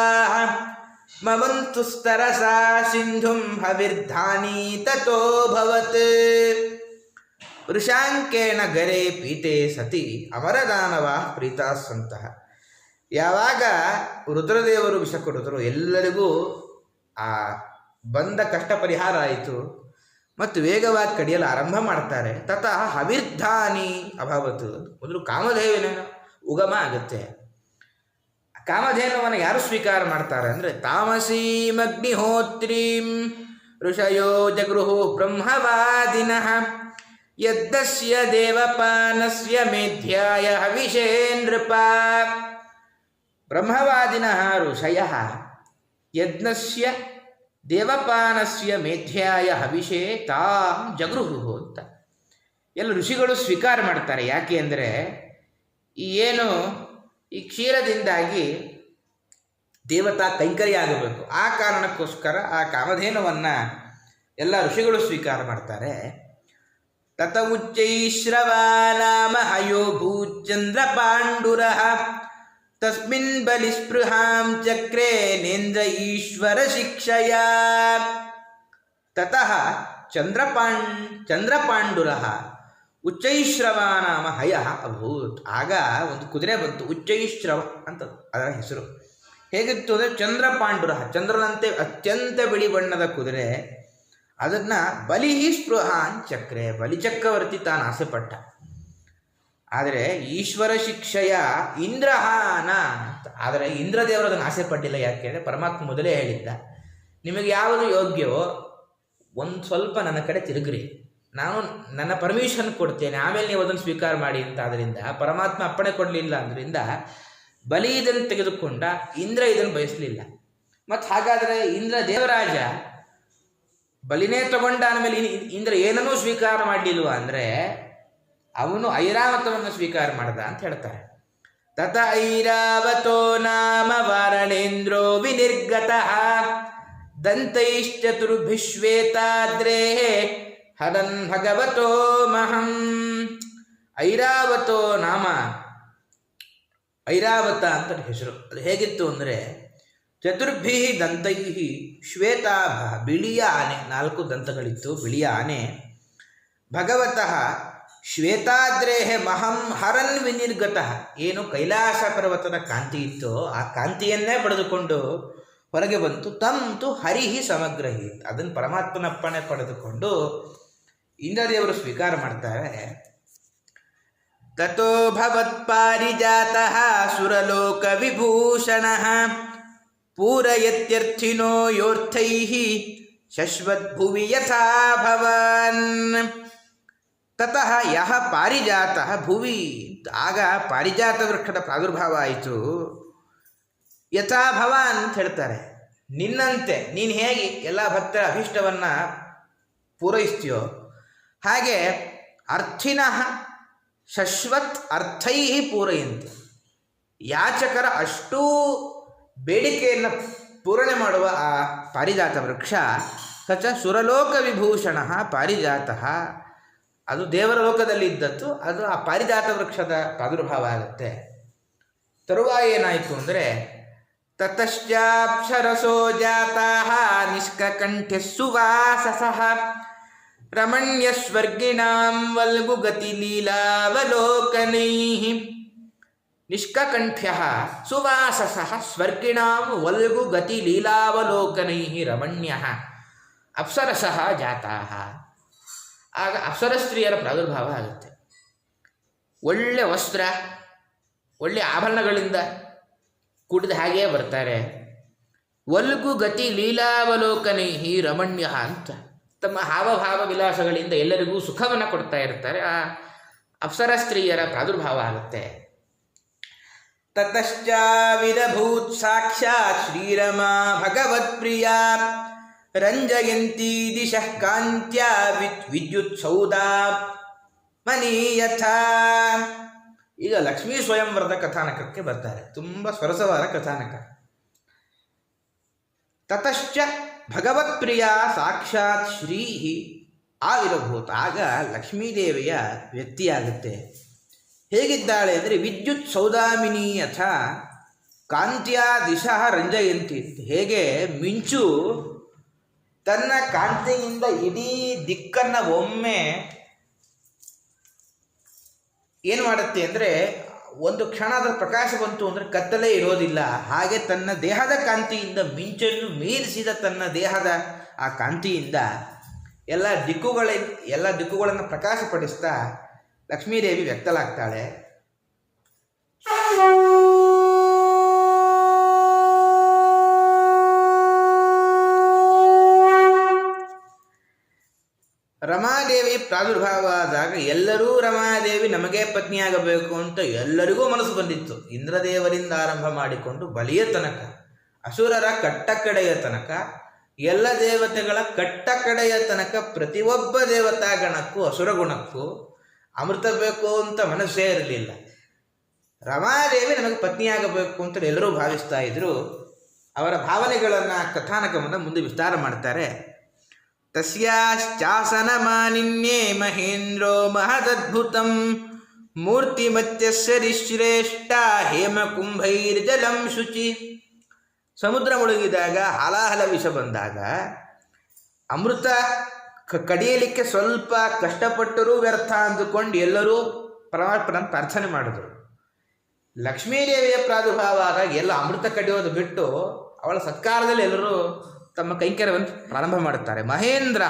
Speaker 2: ಮವಂತುಸ್ತರಸಾ ಸಿಂಧುಂ ಹವಿರ್ಧಾನಿ ತಥೋಭವತ್. ವೃಷಾಂಕೇಣ ಗರೆ ಪೀತೆ ಸತಿ ಅಮರದಾನವ ಪ್ರೀತಾಸಂತಹ. ಯಾವಾಗ ರುದ್ರದೇವರು ವಿಷ ಕೊಡಿದ್ರು ಎಲ್ಲರಿಗೂ ಆ ಬಂದ ಕಷ್ಟ ಪರಿಹಾರ ಆಯಿತು ಮತ್ತು ವೇಗವಾಗಿ ಕಡಿಯಲು ಆರಂಭ ಮಾಡ್ತಾರೆ. ತತಃ ಹವಿರ್ಧಾನಿ ಅಭವತ್. ಮೊದಲು ಕಾಮಧೇವಿನ ಉಗಮ ಆಗುತ್ತೆ. ಕಾಮಧೇನುವನ್ನು ಯಾರು ಸ್ವೀಕಾರ ಮಾಡ್ತಾರೆ ಅಂದರೆ ತಾಮಸೀಮಗ್ನಿಹೋತ್ರೀಂ ಋಷಯೋ ಜಗೃಹು ಬ್ರಹ್ಮವಾದಿನಃ ಯದ್ದಸ್ಯ ದೇವಪಾನಸ್ಯ ಮೇಧ್ಯಾಯ ಹವಿಷೇ ನೃಪ. ಬ್ರಹ್ಮವಾದಿನಃ ಋಷಯಃ ಯಜ್ಞಸ್ಯ ದೇವಪಾನಸ್ಯ ಮೇಧ್ಯಾಯ ಹವಿಷೇ ತಾಂ ಜಗೃಹು ಅಂತ ಎಲ್ಲ ಋಷಿಗಳು ಸ್ವೀಕಾರ ಮಾಡ್ತಾರೆ. ಯಾಕೆ ಅಂದರೆ ಈ ಕ್ಷೀರದಿಂದಾಗಿ ದೇವತಾ ಕೈಂಕರ್ಯ ಆಗಬೇಕು. ಆ ಕಾರಣಕ್ಕೋಸ್ಕರ ಆ ಕಾಮಧೇನುವನ್ನು ಎಲ್ಲ ಋಷಿಗಳು ಸ್ವೀಕಾರ ಮಾಡ್ತಾರೆ. ತತ ಉಚ್ಚೈಶ್ರವಾ ನಾಮ ಹಯೋ ಭೂಚಂದ್ರ ಪಾಂಡುರಃ ತಸ್ಮಿನ್ ಬಲಿಸ್ಪೃಹಾಂ ಚಕ್ರೇ ನೇಂದ್ರ ಈಶ್ವರ ಶಿಕ್ಷಯ. ತತಃ ಚಂದ್ರಪಾಂಡುರಃ ಉಚ್ಚೈಶ್ರವ ನಾಮ ಹಯ ಅಭೂತ್. ಆಗ ಒಂದು ಕುದುರೆ ಬಂತು, ಉಚ್ಚೈಶ್ರವ ಅಂತ ಅದರ ಹೆಸರು. ಹೇಗಿತ್ತು ಅಂದರೆ ಚಂದ್ರಪಾಂಡುರ, ಚಂದ್ರನಂತೆ ಅತ್ಯಂತ ಬಿಳಿ ಬಣ್ಣದ ಕುದುರೆ. ಅದನ್ನು ಬಲಿ ಸ್ಪೃಹಾನ್ ಚಕ್ರೆ, ಬಲಿಚಕ್ರವರ್ತಿ ತಾನು ಆಸೆಪಟ್ಟ. ಆದರೆ ಈಶ್ವರ ಶಿಕ್ಷೆಯ ಇಂದ್ರಹಾನ ಅಂತ. ಆದರೆ ಇಂದ್ರದೇವರು ಅದನ್ನು ಆಸೆ ಪಟ್ಟಿಲ್ಲ. ಯಾಕೆಂದರೆ ಪರಮಾತ್ಮ ಮೊದಲೇ ಹೇಳಿದ್ದ, ನಿಮಗೆ ಯಾವುದು ಯೋಗ್ಯವೋ ಒಂದು ಸ್ವಲ್ಪ ನನ್ನ ಕಡೆ ತಿರುಗ್ರಿ, ನಾನು ನನ್ನ ಪರ್ಮಿಷನ್ ಕೊಡ್ತೇನೆ, ಆಮೇಲೆ ನೀವು ಅದನ್ನು ಸ್ವೀಕಾರ ಮಾಡಿ ಅಂತ. ಆದ್ದರಿಂದ ಪರಮಾತ್ಮ ಅಪ್ಪಣೆ ಕೊಡಲಿಲ್ಲ. ಅದರಿಂದ ಬಲಿ ಇದನ್ನು ತೆಗೆದುಕೊಂಡ, ಇಂದ್ರ ಇದನ್ನು ಬಯಸಲಿಲ್ಲ. ಮತ್ತು ಹಾಗಾದರೆ ಇಂದ್ರ ದೇವರಾಜ ಬಲಿನೇ ತಗೊಂಡ ಆದಮೇಲೆ ಇಂದ್ರ ಏನನ್ನೂ ಸ್ವೀಕಾರ ಮಾಡಲಿಲ್ವ ಅಂದರೆ ಅವನು ಐರಾವತವನ್ನು ಸ್ವೀಕಾರ ಮಾಡ್ದ ಅಂತ ಹೇಳ್ತಾರೆ. ತತ ಐರಾವತೋ ನಾಮ ವಾರಣೇಂದ್ರೋ ವಿನಿರ್ಗತಃ ದಂತೈಶ್ಚತುರ್ಭಿಶ್ವೇತಾದ್ರೇ ಹರನ್ ಭಗವತೋ ಮಹಂ. ಐರಾವತೋ ನಾಮ, ಐರಾವತ ಅಂತ ಹೆಸರು. ಅದು ಹೇಗಿತ್ತು ಅಂದರೆ ಚತುರ್ಭಿ ದಂತೈ ಶ್ವೇತಾಭ, ಬಿಳಿಯ ಆನೆ, 4 ದಂತಗಳಿತ್ತು, ಬಿಳಿಯ ಆನೆ. ಭಗವತಃ ಶ್ವೇತಾದ್ರೇಹ ಮಹಂ ಹರನ್ ವಿನಿರ್ಗತಃ, ಏನು ಕೈಲಾಸ ಪರ್ವತದ ಕಾಂತಿ ಇತ್ತೋ ಆ ಕಾಂತಿಯನ್ನೇ ಪಡೆದುಕೊಂಡು ಹೊರಗೆ ಬಂತು. ತಂತು ಹರಿಹಿ ಸಮಗ್ರಹಿ, ಅದನ್ನು ಪರಮಾತ್ಮನಪ್ಪಣೆ ಪಡೆದುಕೊಂಡು ಇಂದ್ರದೇವರು ಸ್ವೀಕಾರ ಮಾಡ್ತಾರೆ. ತಥೋ ಭವತ್ಪಾರಿಜಾತಃ ಸುರಲೋಕ ವಿಭೂಷಣಃ ಪೂರಯತ್ಯರ್ಥಿನೋ ಯೋರ್ಥೈಃ ಶಶ್ವದ್ಭುವಿ ಯಥಾ ಭವನ್. ತತಃ ಯಹ ಪಾರಿಜಾತಃ ಭುವಿ, ಆಗ ಪಾರಿಜಾತ ವೃಕ್ಷದ ಪ್ರಾದುರ್ಭಾವ ಆಯಿತು. ಯಥಾ ಭವಾನ್ ಅಂತ ಹೇಳ್ತಾರೆ, ನಿನ್ನಂತೆ ನೀನು ಹೇಗೆ ಎಲ್ಲ ಭಕ್ತರ ಅಭೀಷ್ಟವನ್ನು ಪೂರೈಸ್ತೀಯೋ ಹಾಗೆ ಅರ್ಥಿನಃ ಶಶ್ವತ್ ಅರ್ಥೈ ಪೂರಯಂತಿ, ಯಾಚಕರ ಅಷ್ಟೂ ಬೇಡಿಕೆಯನ್ನು ಪೂರಣೆ ಮಾಡುವ ಆ ಪಾರಿಜಾತ ವೃಕ್ಷ. ಸಚ ಸುರಲೋಕ ವಿಭೂಷಣ ಪಾರಿಜಾತಃ, ಅದು ದೇವರ ಲೋಕದಲ್ಲಿ ಇದ್ದದ್ದು, ಅದು ಆ ಪಾರಿಜಾತ ವೃಕ್ಷದ ಪ್ರಾದುರ್ಭಾವ ಆಗುತ್ತೆ. ತರುವಾಯ ಏನಾಯಿತು ಅಂದರೆ ತತಶ್ಚಾಪ್ಸರಸೋ ಜಾತಾಃ ನಿಷ್ಕಕಂಠ್ಯ ಸುವಾಸಸಃ ರಮಣ್ಯಸ್ವರ್ಗಿಣಾಂ ವಲ್ಗುಗತಿ ಲೀಲಾವಲೋಕನೈಃ. ನಿಷ್ಕಕಂಠ್ಯಃ ಸುವಾಸಸಃ ಸ್ವರ್ಗಿಣಾಂ ವಲ್ಗುಗತಿ ಲೀಲಾವಲೋಕನೈಃ ರಮಣ್ಯಃ ಅಪ್ಸರಸಃ ಜಾತಾಃ. ಆಗ ಅಪ್ಸರ ಸ್ತ್ರೀಯರ ಪ್ರಾದುರ್ಭಾವ ಆಗುತ್ತೆ. ಒಳ್ಳೆ ವಸ್ತ್ರ, ಒಳ್ಳೆ ಆಭರಣಗಳಿಂದ ಕೂಡಿದ ಹಾಗೆಯೇ ಬರ್ತಾರೆ. ವಲ್ಗು ಗತಿ ಲೀಲಾವಲೋಕನೈಹಿ ರಮಣ್ಯ ಅಂತ ತಮ್ಮ ಹಾವಭಾವ ವಿಲಾಸಗಳಿಂದ ಎಲ್ಲರಿಗೂ ಸುಖವನ್ನು ಕೊಡ್ತಾ ಇರ್ತಾರೆ. ಆ ಅಪ್ಸರ ಸ್ತ್ರೀಯರ ಪ್ರಾದುರ್ಭಾವ ಆಗುತ್ತೆ. ತತಶ್ಚ ವಿರಭೂತ್ ಸಾಕ್ಷಾತ್ ಶ್ರೀರಮಾ ಭಗವತ್ಪ್ರಿಯಾ ರಂಜಯಂತಿ ದಿಶಃ ಕಾಂತ್ಯ ವಿದ್ಯುತ್ ಸೌದಾ ಮನೀಯಥಾ. ಈಗ ಲಕ್ಷ್ಮೀ ಸ್ವಯಂವರದ ಕಥಾನಕಕ್ಕೆ ಬರ್ತಾರೆ. ತುಂಬ ಸರಸವಾದ ಕಥಾನಕ. ತತಶ್ಚ ಭಗವತ್ಪ್ರಿಯ ಸಾಕ್ಷಾತ್ ಶ್ರೀ ಆವಿರಭೂತ. ಆಗ ಲಕ್ಷ್ಮೀದೇವಿಯ ವ್ಯಕ್ತಿಯಾಗುತ್ತೆ. ಹೇಗಿದ್ದಾಳೆ ಅಂದರೆ ವಿದ್ಯುತ್ ಸೌದಾಮಿನಿ ಅಥ ಕಾಂತ್ಯ ದಿಶಃ ರಂಜಯಂತಿ. ಹೇಗೆ ಮಿಂಚು ತನ್ನ ಕಾಂತಿಯಿಂದ ಇಡೀ ದಿಕ್ಕನ್ನು ಒಮ್ಮೆ ಏನು ಮಾಡುತ್ತೆ ಅಂದರೆ ಒಂದು ಕ್ಷಣ ಅದರ ಪ್ರಕಾಶ ಬಂತು ಅಂದರೆ ಕತ್ತಲೇ ಇರೋದಿಲ್ಲ. ಹಾಗೆ ತನ್ನ ದೇಹದ ಕಾಂತಿಯಿಂದ ಮಿಂಚನ್ನು ಮೀರಿಸಿದ ತನ್ನ ದೇಹದ ಆ ಕಾಂತಿಯಿಂದ ಎಲ್ಲ ದಿಕ್ಕುಗಳನ್ನು ಪ್ರಕಾಶಪಡಿಸ್ತಾ ಲಕ್ಷ್ಮೀದೇವಿ ವ್ಯಕ್ತಲಾಗ್ತಾಳೆ. ರಮಾದೇವಿ ಪ್ರಾದುರ್ಭಾವ ಆದಾಗ ಎಲ್ಲರೂ ರಮಾದೇವಿ ನಮಗೆ ಪತ್ನಿಯಾಗಬೇಕು ಅಂತ ಎಲ್ಲರಿಗೂ ಮನಸ್ಸು ಬಂದಿತ್ತು. ಇಂದ್ರದೇವರಿಂದ ಆರಂಭ ಮಾಡಿಕೊಂಡು ಬಲಿಯ ತನಕ, ಅಸುರರ ಕಟ್ಟಕಡೆಯ ತನಕ, ಎಲ್ಲ ದೇವತೆಗಳ ಕಟ್ಟಕಡೆಯ ತನಕ ಪ್ರತಿಯೊಬ್ಬ ದೇವತಾ ಗಣಕ್ಕೂ ಅಸುರಗುಣಕ್ಕೂ ಅಮೃತ ಬೇಕು ಅಂತ ಮನಸ್ಸೇ ಇರಲಿಲ್ಲ. ರಮಾದೇವಿ ನಮಗೆ ಪತ್ನಿಯಾಗಬೇಕು ಅಂತ ಎಲ್ಲರೂ ಭಾವಿಸ್ತಾ ಇದ್ರು. ಅವರ ಭಾವನೆಗಳನ್ನು ಕಥಾನಕವನ್ನು ಮುಂದೆ ವಿಸ್ತಾರ ಮಾಡ್ತಾರೆ. ತಸ್ಯಾಶ್ಚಾಸನ ಮಾನಿನ್ಯೇ ಮಹೇಂದ್ರೋ ಮಹದದ್ಭುತಂ ಮೂರ್ತಿಮತ್ಯಸ್ಯ ಶ್ರೇಷ್ಠ ಹೇಮಕುಂಭೈರ್ಜಲಂ ಶುಚಿ. ಸಮುದ್ರ ಮುಳುಗಿದಾಗ ಹಾಲಾಹಲ ವಿಷ ಬಂದಾಗ ಅಮೃತ ಕಡಿಯಲಿಕ್ಕೆ ಸ್ವಲ್ಪ ಕಷ್ಟಪಟ್ಟರೂ ವ್ಯರ್ಥ ಅಂದುಕೊಂಡು ಎಲ್ಲರೂ ಪರಮಾತ್ಮನ ಪ್ರಾರ್ಥನೆ ಮಾಡಿದರು. ಲಕ್ಷ್ಮೀದೇವಿಯ ಪ್ರಾದುರ್ಭಾವ ಆದಾಗ ಎಲ್ಲ ಅಮೃತ ಕಡಿಯೋದು ಬಿಟ್ಟು ಅವಳ ಸತ್ಕಾರದಲ್ಲಿ ಎಲ್ಲರೂ ತಮ್ಮ ಕೈಂಕರ್ಯವನ್ನು ಪ್ರಾರಂಭ ಮಾಡುತ್ತಾರೆ. ಮಹೇಂದ್ರ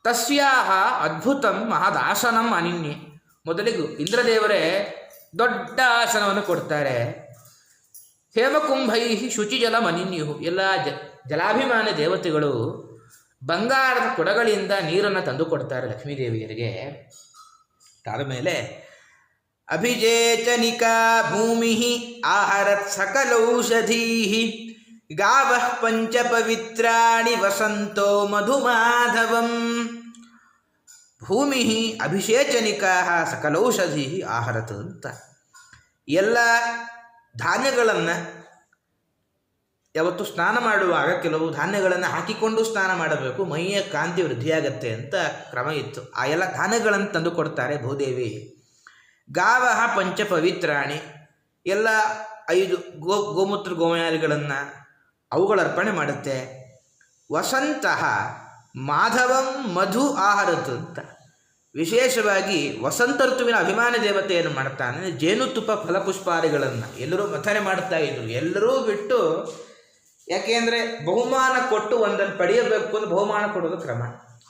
Speaker 2: ತಸ್ಯಾಹ ಅದ್ಭುತಂ ಮಹದಾಸನಂ ಅನಿನ್ಯೆ. ಮೊದಲಿಗೂ ಇಂದ್ರದೇವರೇ ದೊಡ್ಡ ಆಸನವನ್ನು ಕೊಡ್ತಾರೆ. ಹೇಮಕುಂಭೈ ಶುಚಿಜಲ ಅನಿನ್ಯು. ಎಲ್ಲ ಜಲಾಭಿಮಾನಿ ದೇವತೆಗಳು ಬಂಗಾರದ ಕೊಡಗಳಿಂದ ನೀರನ್ನು ತಂದು ಕೊಡ್ತಾರೆ ಲಕ್ಷ್ಮೀದೇವಿಯರಿಗೆ. ಆದಮೇಲೆ ಅಭಿಜೇಚನಿಕಾ ಭೂಮಿ ಆಹರತ್ ಸಕಲೌಷಧೀ ಗಾವಃ ಪಂಚ ಪವಿತ್ರಾಣಿ ವಸಂತೋ ಮಧುಮಾಧವಂ. ಭೂಮಿ ಅಭಿಷೇಚನಿಕಾ ಸಕಲೌಷಧಿ ಆಹರತ್ ಅಂತ. ಎಲ್ಲ ಧಾನ್ಯಗಳನ್ನು ಯಾವತ್ತು ಸ್ನಾನ ಮಾಡುವಾಗ ಕೆಲವು ಧಾನ್ಯಗಳನ್ನು ಹಾಕಿಕೊಂಡು ಸ್ನಾನ ಮಾಡಬೇಕು, ಮೈಯ ಕಾಂತಿ ವೃದ್ಧಿಯಾಗತ್ತೆ ಅಂತ ಕ್ರಮ ಇತ್ತು. ಆ ಎಲ್ಲ ಧಾನ್ಯಗಳನ್ನು ತಂದು ಕೊಡ್ತಾರೆ ಭೂದೇವಿ. ಗಾವಃ ಪಂಚ ಪವಿತ್ರಾಣಿ. ಎಲ್ಲ 5 ಗೋಮೂತ್ರ ಗೋಮಯಾದಿಗಳನ್ನು ಅವುಗಳ ಅರ್ಪಣೆ ಮಾಡುತ್ತೆ. ವಸಂತಃ ಮಾಧವಂ ಮಧು ಆಹರತು ಅಂತ. ವಿಶೇಷವಾಗಿ ವಸಂತ ಋತುವಿನ ಅಭಿಮಾನಿ ದೇವತೆಯನ್ನು ಮಾಡ್ತಾನೆ. ಜೇನುತುಪ್ಪ ಫಲಪುಷ್ಪಾದಿಗಳನ್ನು ಎಲ್ಲರೂ ಮಥನೆ ಮಾಡ್ತಾ ಇದ್ರು. ಎಲ್ಲರೂ ಬಿಟ್ಟು, ಯಾಕೆಂದರೆ ಬಹುಮಾನ ಕೊಟ್ಟು ಒಂದನ್ನು ಪಡೆಯಬೇಕು ಅಂತ ಬಹುಮಾನ ಕೊಡೋದು ಕ್ರಮ.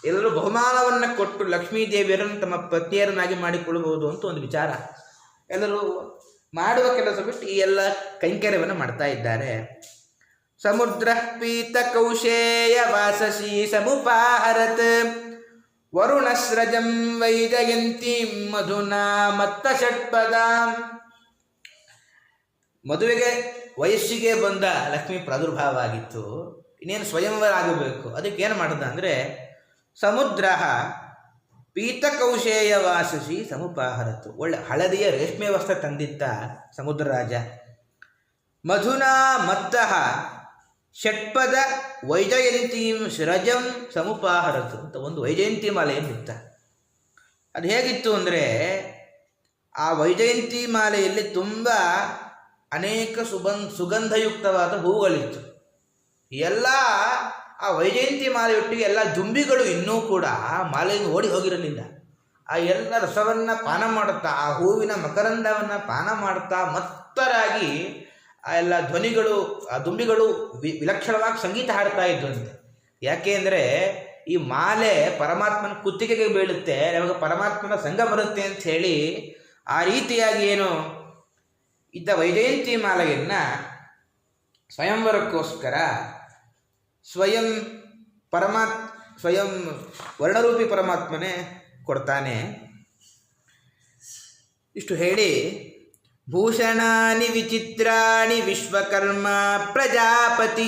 Speaker 2: ಎಲ್ಲರೂ ಬಹುಮಾನವನ್ನು ಕೊಟ್ಟು ಲಕ್ಷ್ಮೀ ದೇವಿಯರನ್ನು ತಮ್ಮ ಪತ್ನಿಯರನ್ನಾಗಿ ಮಾಡಿಕೊಳ್ಳಬಹುದು ಅಂತ ಒಂದು ವಿಚಾರ. ಎಲ್ಲರೂ ಮಾಡುವ ಕೆಲಸ ಬಿಟ್ಟು ಈ ಎಲ್ಲ ಕೈಂಕರ್ಯವನ್ನು ಮಾಡ್ತಾ ಇದ್ದಾರೆ. ಸಮುದ್ರ ಪೀತ ಕೌಶೇಯ ವಾಸಸಿ ಸಮುಪಾಹರತ್ ವರುಣಸ್ರಜಂ ವೈಜಯಂತಿ ಮಧುನಾ ಮತ್ತ ಷಟ್ಪದಾಂ. ಮದುವೆಗೆ ವಯಸ್ಸಿಗೆ ಬಂದ ಲಕ್ಷ್ಮೀ ಪ್ರಾದುರ್ಭಾವ ಆಗಿತ್ತು. ಇನ್ನೇನು ಸ್ವಯಂವರ ಆಗಬೇಕು. ಅದಕ್ಕೆ ಏನು ಮಾಡಿದ ಅಂದರೆ ಸಮುದ್ರ ಪೀತಕೌಶೇಯ ವಾಸಸಿ ಸಮುಪಾಹರತ್ತು. ಒಳ್ಳೆ ಹಳದಿಯ ರೇಷ್ಮೆ ವಸ್ತ್ರ ತಂದಿದ್ದ ಸಮುದ್ರ ರಾಜ. ಮಧುನಾ ಮತ್ತಃ ಷಟ್ಪದ ವೈಜಯಂತೀಂ ಶಿರಜಂ ಸಮುಪಾಹರತು ಅಂತ ಒಂದು ವೈಜಯಂತಿ ಮಾಲೆಯನ್ನಿತ್ತ. ಅದು ಹೇಗಿತ್ತು ಅಂದರೆ ಆ ವೈಜಯಂತಿ ಮಾಲೆಯಲ್ಲಿ ತುಂಬ ಅನೇಕ ಸುಗಂಧಯುಕ್ತವಾದ ಹೂವುಗಳಿತ್ತು. ಎಲ್ಲ ಆ ವೈಜಯಂತಿ ಮಾಲೆಯೊಟ್ಟಿಗೆ ಎಲ್ಲ ದುಂಬಿಗಳು ಇನ್ನೂ ಕೂಡ ಆ ಮಾಲೆಯನ್ನು ಓಡಿ ಹೋಗಿರಲಿಲ್ಲ. ಆ ಎಲ್ಲ ರಸವನ್ನು ಪಾನ ಮಾಡುತ್ತಾ, ಆ ಹೂವಿನ ಮಕರಂದವನ್ನು ಪಾನ ಮಾಡುತ್ತಾ ಮತ್ತರಾಗಿ ಆ ಎಲ್ಲ ಧ್ವನಿಗಳು, ಆ ದುಂಬಿಗಳು ವಿಲಕ್ಷಣವಾಗಿ ಸಂಗೀತ ಹಾಡ್ತಾ ಇದ್ದಂತೆ. ಯಾಕೆ ಅಂದರೆ ಈ ಮಾಲೆ ಪರಮಾತ್ಮನ ಕುತ್ತಿಗೆಗೆ ಬೀಳುತ್ತೆ, ನಮಗೆ ಪರಮಾತ್ಮನ ಸಂಘ ಬರುತ್ತೆ ಅಂತ ಹೇಳಿ ಆ ರೀತಿಯಾಗಿ ಏನು ಇದ್ದ ವೈಜಯಂತಿ ಮಾಲೆಯನ್ನು ಸ್ವಯಂವರಕ್ಕೋಸ್ಕರ ಸ್ವಯಂ ವರ್ಣರೂಪಿ ಪರಮಾತ್ಮನೇ ಕೊಡ್ತಾನೆ. ಇಷ್ಟು ಹೇಳಿ ಭೂಷಣಾನಿ ವಿಚಿತ್ರಾಣಿ ವಿಶ್ವಕರ್ಮ ಪ್ರಜಾಪತಿ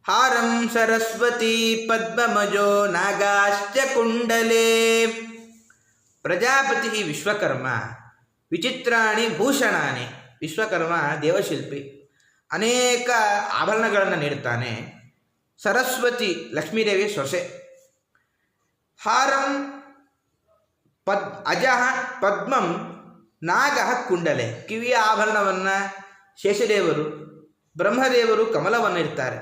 Speaker 2: ಹಾರಂ ಸರಸ್ವತಿ ಪದ್ಮಮಜೋ ನಾಗಾಶ್ಚ ಕುಂಡಲೇ. ಪ್ರಜಾಪತಿ ವಿಶ್ವಕರ್ಮ, ವಿಚಿತ್ರಾಣಿ ಭೂಷಣಾನಿ, ವಿಶ್ವಕರ್ಮ ದೇವಶಿಲ್ಪಿ, ಅನೇಕ ಆಭರಣಗಳನ್ನು ನೀಡುತ್ತಾನೆ. ಸರಸ್ವತಿ ಲಕ್ಷ್ಮೀದೇವಿ ಸೊಸೆ. ಹಾರಂ ಅಜಃ ಪದ್ಮಂ ನಾಗಃ ಕುಂಡಲೆ, ಕಿವಿಯ ಆಭರಣವನ್ನು ಶೇಷದೇವರು, ಬ್ರಹ್ಮದೇವರು ಕಮಲವನ್ನು ಇರ್ತಾರೆ.